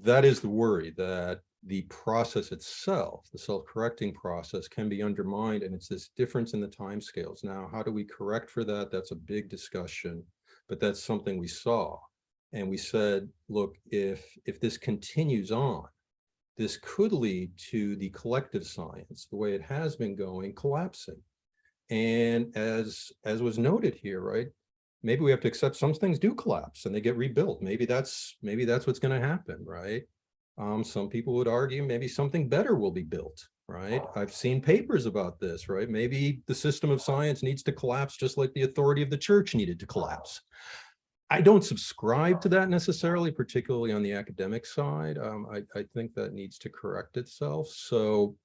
That is the worry, that the process itself, the self-correcting process, can be undermined, and it's this difference in the timescales. Now, how do we correct for that? That's a big discussion, but that's something we saw. And we said, look, if this continues on, this could lead to the collective science, the way it has been going, collapsing. And as was noted here, right, maybe we have to accept some things do collapse and they get rebuilt. Maybe that's what's going to happen, right? Some people would argue maybe something better will be built, right? I've seen papers about this, right? Maybe the system of science needs to collapse just like the authority of the church needed to collapse. I don't subscribe to that necessarily, particularly on the academic side. I think that needs to correct itself. So,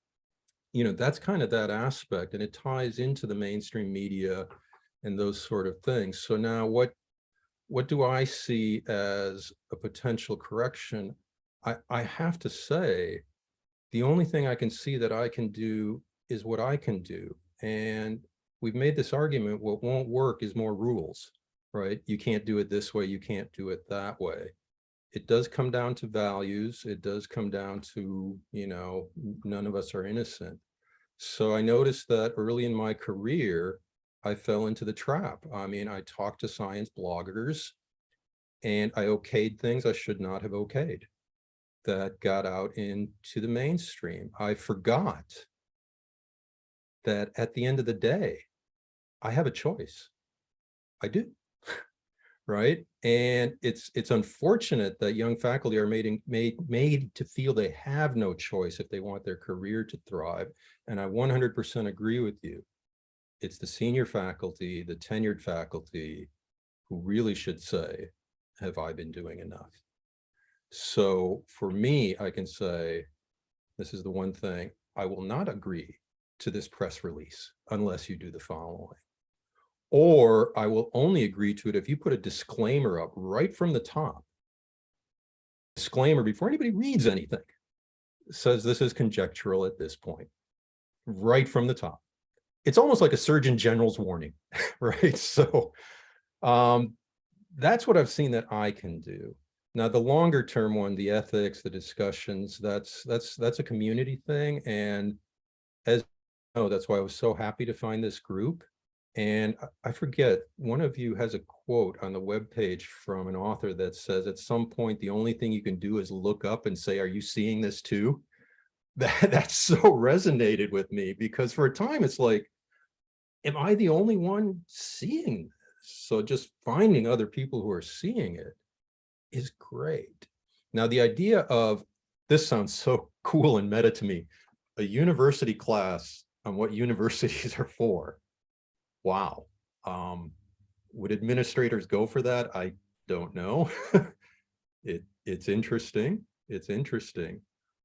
that's kind of that aspect, and it ties into the mainstream media and those sort of things. So now what do I see as a potential correction? I have to say, the only thing I can see that I can do is what I can do. And we've made this argument, what won't work is more rules, right? You can't do it this way, you can't do it that way. It does come down to values. It does come down to, none of us are innocent. So I noticed that early in my career, I fell into the trap. I mean, I talked to science bloggers and I okayed things I should not have okayed that got out into the mainstream. I forgot that at the end of the day, I have a choice. I do. Right. And it's unfortunate that young faculty are made to feel they have no choice if they want their career to thrive. And I 100% agree with you. It's the senior faculty, the tenured faculty who really should say, have I been doing enough? So for me, I can say, this is the one thing, I will not agree to this press release unless you do the following. Or I will only agree to it if you put a disclaimer up right from the top. Disclaimer before anybody reads anything. Says this is conjectural at this point. Right from the top. It's almost like a Surgeon General's warning, right? So that's what I've seen that I can do. Now, the longer term one, the ethics, the discussions, that's a community thing. And as you know, that's why I was so happy to find this group. And I forget, one of you has a quote on the webpage from an author that says, at some point, the only thing you can do is look up and say, are you seeing this too? That so resonated with me, because for a time, it's like, am I the only one seeing this? So just finding other people who are seeing it is great. Now, the idea of, this sounds so cool and meta to me, a university class on what universities are for. Wow. Would administrators go for that? I don't know. It's interesting. It's interesting.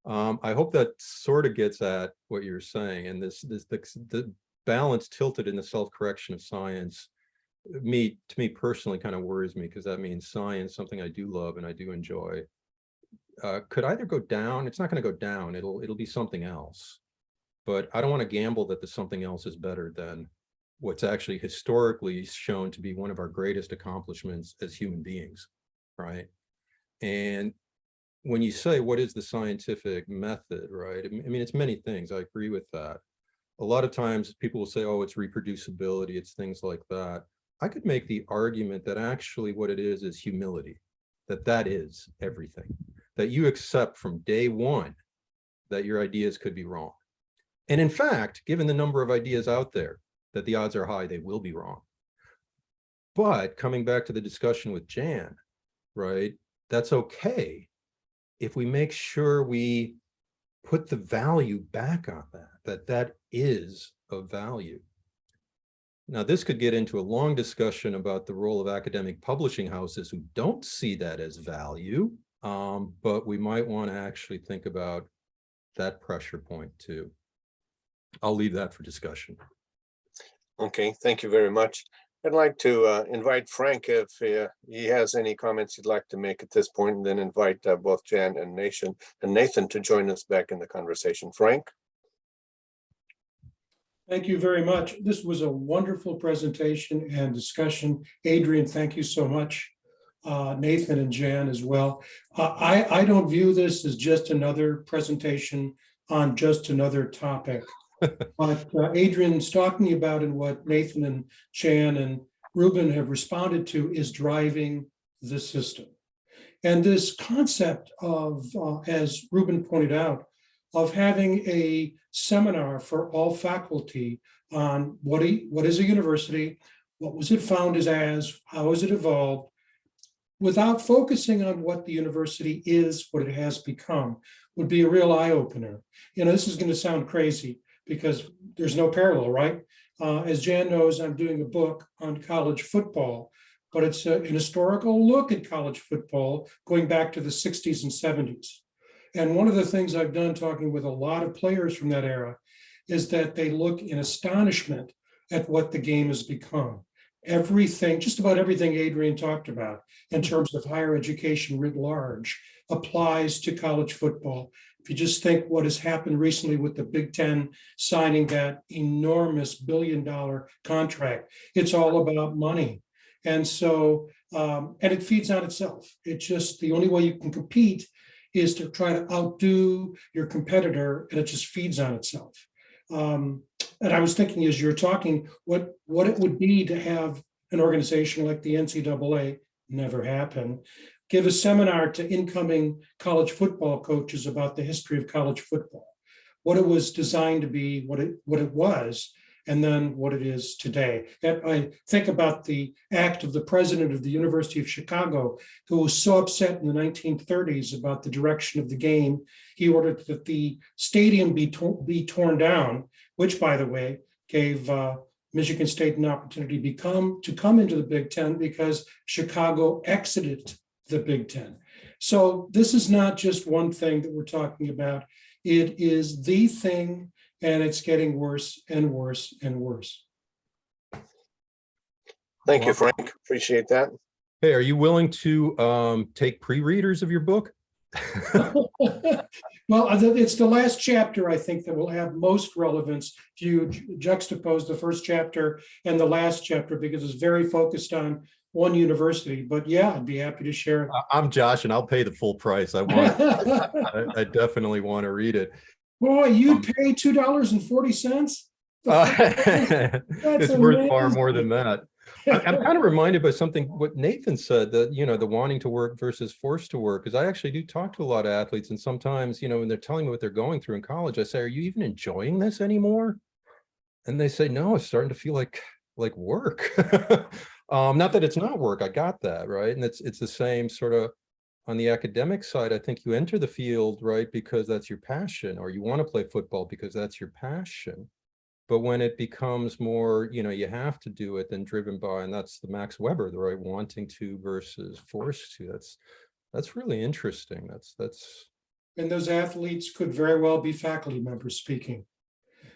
I hope that sort of gets at what you're saying. And the balance tilted in the self-correction of science, to me personally kind of worries me, because that means science, something I do love and I do enjoy, could either go down. It's not going to go down. It'll be something else. But I don't want to gamble that the something else is better than what's actually historically shown to be one of our greatest accomplishments as human beings, right? And when you say, what is the scientific method, right? I mean, it's many things. I agree with that. A lot of times people will say, oh, it's reproducibility, it's things like that. I could make the argument that actually what it is humility, that is everything, that you accept from day one that your ideas could be wrong. And in fact, given the number of ideas out there, that the odds are high they will be wrong. But coming back to the discussion with Jan, right, that's okay if we make sure we put the value back on that is of value. Now, this could get into a long discussion about the role of academic publishing houses who don't see that as value, but we might want to actually think about that pressure point too. I'll leave that for discussion. Okay, thank you very much. I'd like to invite Frank if he has any comments he'd like to make at this point, and then invite both Jan and Nathan to join us back in the conversation. Frank? Thank you very much. This was a wonderful presentation and discussion. Adrian, thank you so much. Nathan and Jan as well. I don't view this as just another presentation on just another topic. But Adrian's talking about, and what Nathan and Jan and Ruben have responded to, is driving the system. And this concept of, as Ruben pointed out, of having a seminar for all faculty on what is a university, what was it founded as, how has it evolved, without focusing on what the university is, what it has become, would be a real eye-opener. This is going to sound crazy, because there's no parallel, right? As Jan knows, I'm doing a book on college football, but it's an historical look at college football going back to the 60s and 70s. And one of the things I've done talking with a lot of players from that era is that they look in astonishment at what the game has become. everything, just about everything Adrian talked about in terms of higher education writ large applies to college football. If you just think what has happened recently with the Big Ten signing that enormous billion-dollar contract, it's all about money. And so, and it feeds on itself. It's just the only way you can compete is to try to outdo your competitor, and it just feeds on itself. And I was thinking as you're talking, what it would be to have an organization like the NCAA, never happen, give a seminar to incoming college football coaches about the history of college football, what it was designed to be, what it was, and then what it is today. I think about the act of the president of the University of Chicago, who was so upset in the 1930s about the direction of the game, he ordered that the stadium be torn down, which, by the way, gave Michigan State an opportunity to come into the Big Ten because Chicago exited the Big Ten. So this is not just one thing that we're talking about. It is the thing, and it's getting worse and worse and worse. Thank you, Frank. Appreciate that. Hey, are you willing to take pre-readers of your book? Well, it's the last chapter, I think, that will have most relevance if you juxtapose the first chapter and the last chapter, because it's very focused on one university. But yeah, I'd be happy to share it. I'm Josh, and I'll pay the full price. I definitely want to read it. Boy, you'd pay $2.40? It's worth far more than that. I'm kind of reminded by something what Nathan said, that, the wanting to work versus forced to work, because I actually do talk to a lot of athletes, and sometimes, when they're telling me what they're going through in college, I say, are you even enjoying this anymore? And they say, no, it's starting to feel like work. Not that it's not work, I got that, right? And it's the same sort of on the academic side. I think you enter the field, right, because that's your passion, or you want to play football because that's your passion. But when it becomes more, you have to do it, then driven by, and that's the Max Weber, the right, wanting to versus forced to. That's really interesting. That's. And those athletes could very well be faculty members speaking.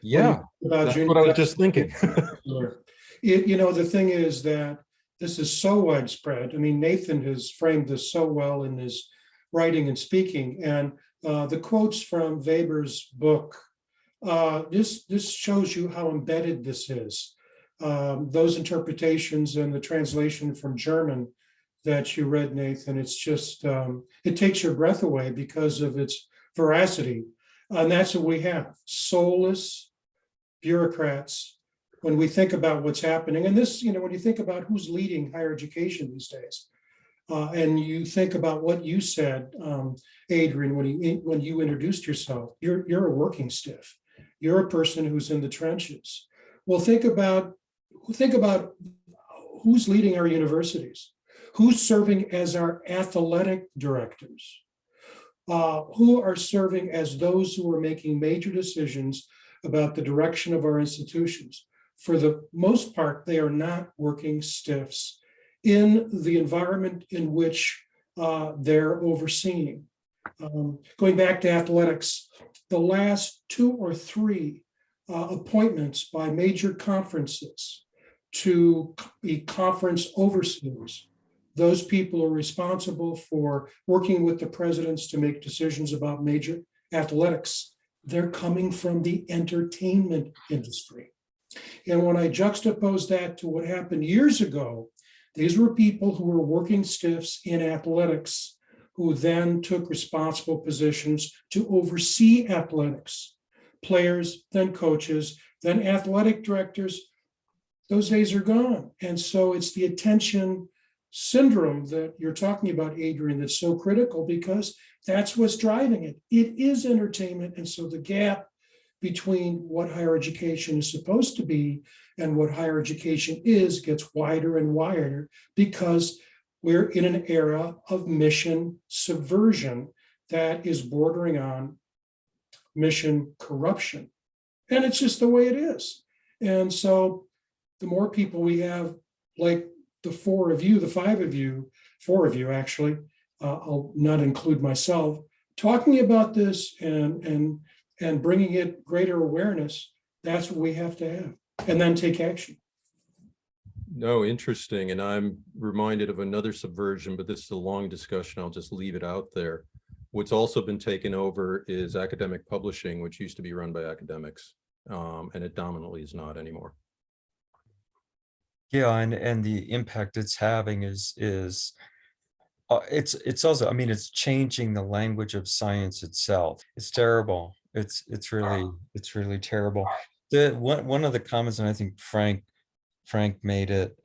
Yeah, that's what I was just thinking. The thing is that this is so widespread. I mean, Nathan has framed this so well in his writing and speaking, and the quotes from Weber's book. This shows you how embedded this is. Those interpretations and the translation from German that you read, Nathan, it's just, it takes your breath away because of its veracity. And that's what we have, soulless bureaucrats. When we think about what's happening, and this, when you think about who's leading higher education these days, and you think about what you said, Adrian, when you introduced yourself, you're a working stiff. You're a person who's in the trenches. Well, think about who's leading our universities, who's serving as our athletic directors, who are serving as those who are making major decisions about the direction of our institutions. For the most part, they are not working stiffs in the environment in which they're overseeing. Going back to athletics, the last 2 or 3 appointments by major conferences to be conference overseers, those people are responsible for working with the presidents to make decisions about major athletics. They're coming from the entertainment industry. And when I juxtapose that to what happened years ago, these were people who were working stiffs in athletics who then took responsible positions to oversee athletics, players, then coaches, then athletic directors. Those days are gone. And so it's the attention syndrome that you're talking about, Adrian, that's so critical, because that's what's driving it. It is entertainment. And so the gap between what higher education is supposed to be and what higher education is gets wider and wider, because we're in an era of mission subversion that is bordering on mission corruption. And it's just the way it is. And so the more people we have, like the 4 of you, the 5 of you, 4 of you actually, I'll not include myself, talking about this and bringing it greater awareness, that's what we have to have, and then take action. No, interesting. And I'm reminded of another subversion, but this is a long discussion. I'll just leave it out there. What's also been taken over is academic publishing, which used to be run by academics, and it dominantly is not anymore. Yeah, and the impact it's having is it's also, I mean, it's changing the language of science itself. It's terrible. It's really terrible. The one of the comments, and I think Frank made it,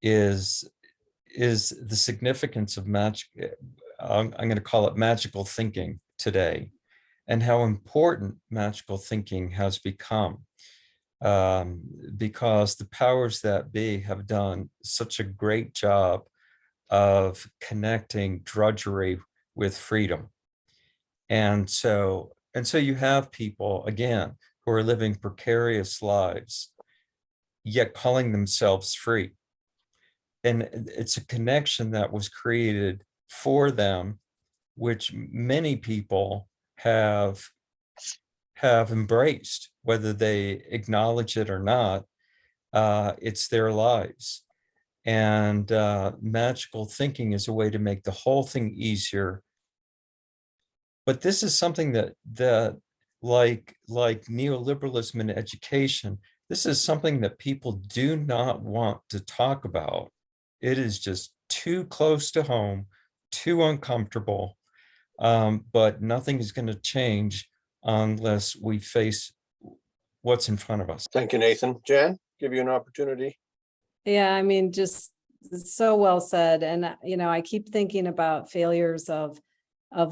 is the significance of I'm going to call it magical thinking today, and how important magical thinking has become. Because the powers that be have done such a great job of connecting drudgery with freedom. And so you have people, again, who are living precarious lives, yet calling themselves free. And it's a connection that was created for them, which many people have embraced, whether they acknowledge it or not. It's their lives. And magical thinking is a way to make the whole thing easier. But this is something that like neoliberalism in education, this is something that people do not want to talk about. It is just too close to home, too uncomfortable. But nothing is going to change unless we face what's in front of us. Thank you, Nathan. Jan, give you an opportunity. Yeah, I mean, just so well said. And, I keep thinking about failures of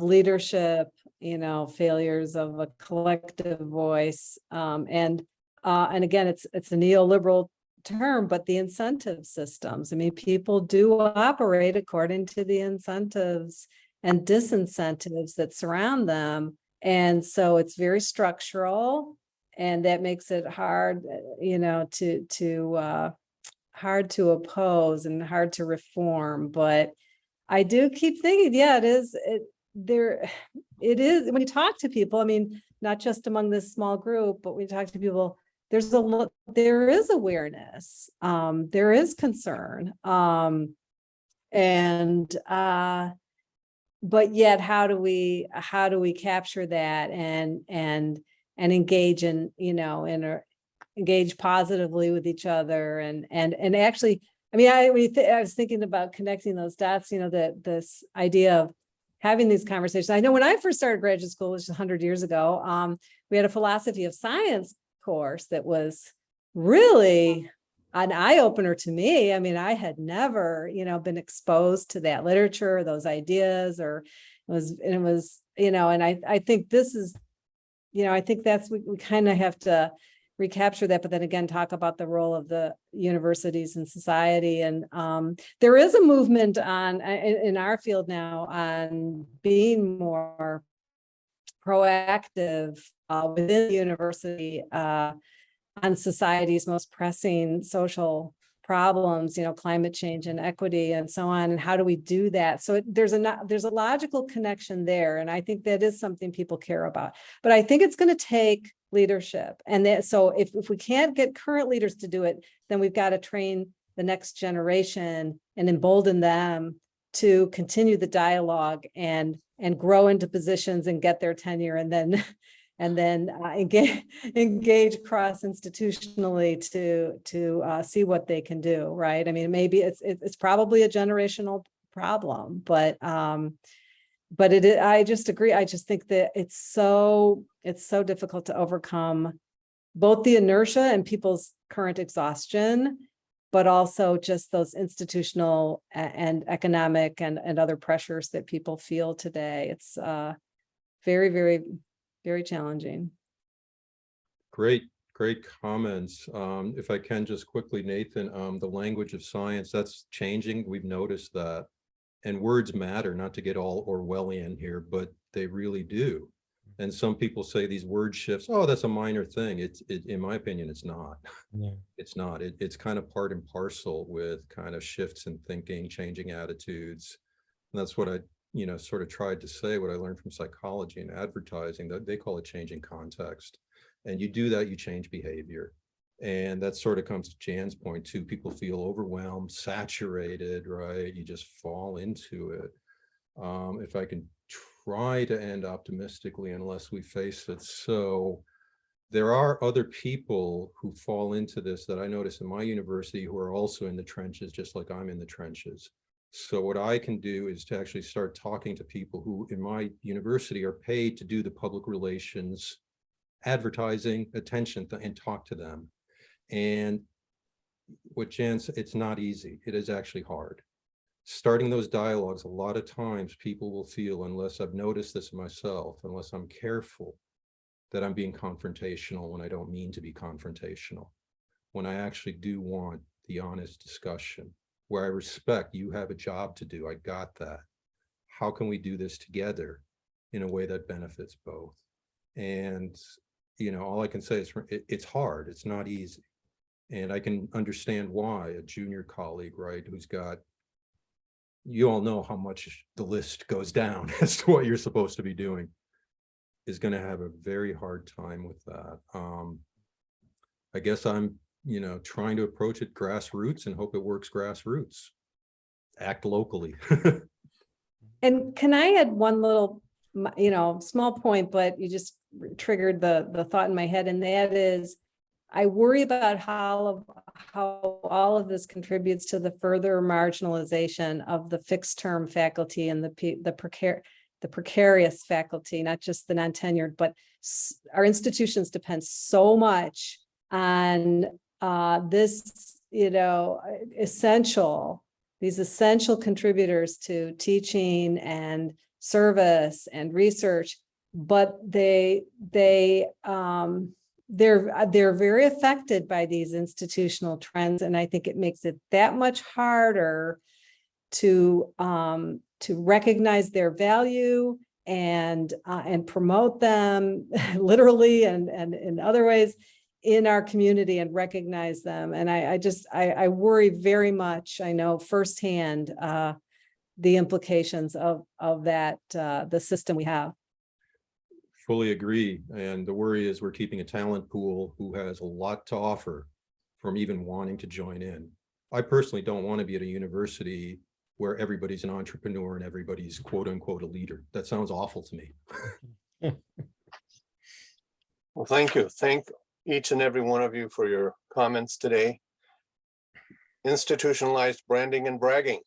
leadership, failures of a collective voice. And again, it's a neoliberal term, but the incentive systems. I mean, people do operate according to the incentives and disincentives that surround them. And so it's very structural, and that makes it hard, hard to oppose and hard to reform. But I do keep thinking, yeah, it is when you talk to people, I mean, not just among this small group, but when you talk to people, there is awareness, there is concern, but yet how do we capture that and engage engage positively with each other and actually, I mean, I was thinking about connecting those dots, this idea of having these conversations. I know when I first started graduate school, which was 100 years ago, we had a philosophy of science course that was really an eye-opener to me. I mean, I had never, been exposed to that literature, those ideas, or it was, and I think this is, I think that's, we kind of have to recapture that, but then again, talk about the role of the universities and society. And there is a movement in our field now on being more proactive within the university on society's most pressing social problems, climate change and equity and so on. And how do we do that? So there's a logical connection there. And I think that is something people care about. But I think it's going to take leadership. And so if we can't get current leaders to do it, then we've got to train the next generation and embolden them to continue the dialogue and grow into positions and get their tenure, and then engage cross institutionally to see what they can do. Right. I mean, maybe it's probably a generational problem, but I just agree. I just think that it's so difficult to overcome both the inertia and people's current exhaustion, but also just those institutional and economic and other pressures that people feel today. It's very, very, very challenging. Great comments. If I can just quickly, Nathan, the language of science, that's changing. We've noticed that. And words matter, not to get all Orwellian here, but they really do. And some people say these word shifts, oh, that's a minor thing. In my opinion, it's not. Yeah. It's not. It's kind of part and parcel with kind of shifts in thinking, changing attitudes. And that's what I, sort of tried to say, what I learned from psychology and advertising, that they call it changing context. And you do that, you change behavior. And that sort of comes to Jan's point too. People feel overwhelmed, saturated, right? You just fall into it. If I can try to end optimistically, unless we face it. So there are other people who fall into this that I notice in my university who are also in the trenches, just like I'm in the trenches. So what I can do is to actually start talking to people who in my university are paid to do the public relations, advertising, attention, and talk to them. And what Jan said, it's not easy. It is actually hard. Starting those dialogues, a lot of times people will feel, unless I've noticed this myself, unless I'm careful, that I'm being confrontational when I don't mean to be confrontational. When I actually do want the honest discussion, where I respect you have a job to do, I got that. How can we do this together in a way that benefits both? And, you know, all I can say is it's hard, it's not easy. And I can understand why a junior colleague, right, who's got, you all know how much the list goes down as to what you're supposed to be doing, is going to have a very hard time with that. I guess I'm, you know, trying to approach it grassroots and hope it works grassroots. Act locally. And can I add one little, you know, small point, but you just triggered the thought in my head, and that is, I worry about how all of this contributes to the further marginalization of the fixed term faculty and the precarious faculty, not just the non-tenured, but our institutions depend so much on this, you know, these essential contributors to teaching and service and research, but they're very affected by these institutional trends, and I think it makes it that much harder to recognize their value and promote them literally and in other ways in our community and recognize them. And I worry very much, I know firsthand, the implications of that, the system we have. Fully agree. And the worry is we're keeping a talent pool who has a lot to offer from even wanting to join in. I personally don't want to be at a university where everybody's an entrepreneur and everybody's quote unquote a leader. That sounds awful to me. Well, thank you. Thank each and every one of you for your comments today. Institutionalized branding and bragging.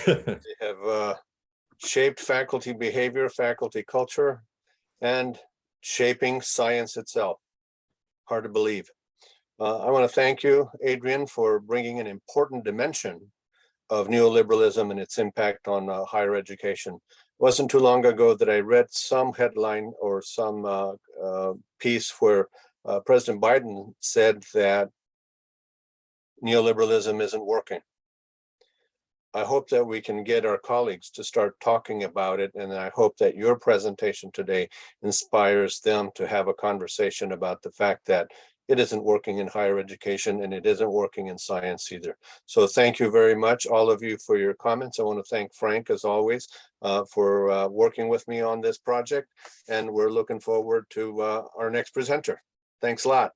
They have shaped faculty behavior, faculty culture, and shaping science itself. Hard to believe. I want to thank you, Adrian, for bringing an important dimension of neoliberalism and its impact on higher education. It wasn't too long ago that I read some headline or some piece where President Biden said that neoliberalism isn't working. I hope that we can get our colleagues to start talking about it, and I hope that your presentation today inspires them to have a conversation about the fact that it isn't working in higher education and it isn't working in science either. So thank you very much, all of you, for your comments. I want to thank Frank, as always, for working with me on this project, and we're looking forward to our next presenter. Thanks a lot.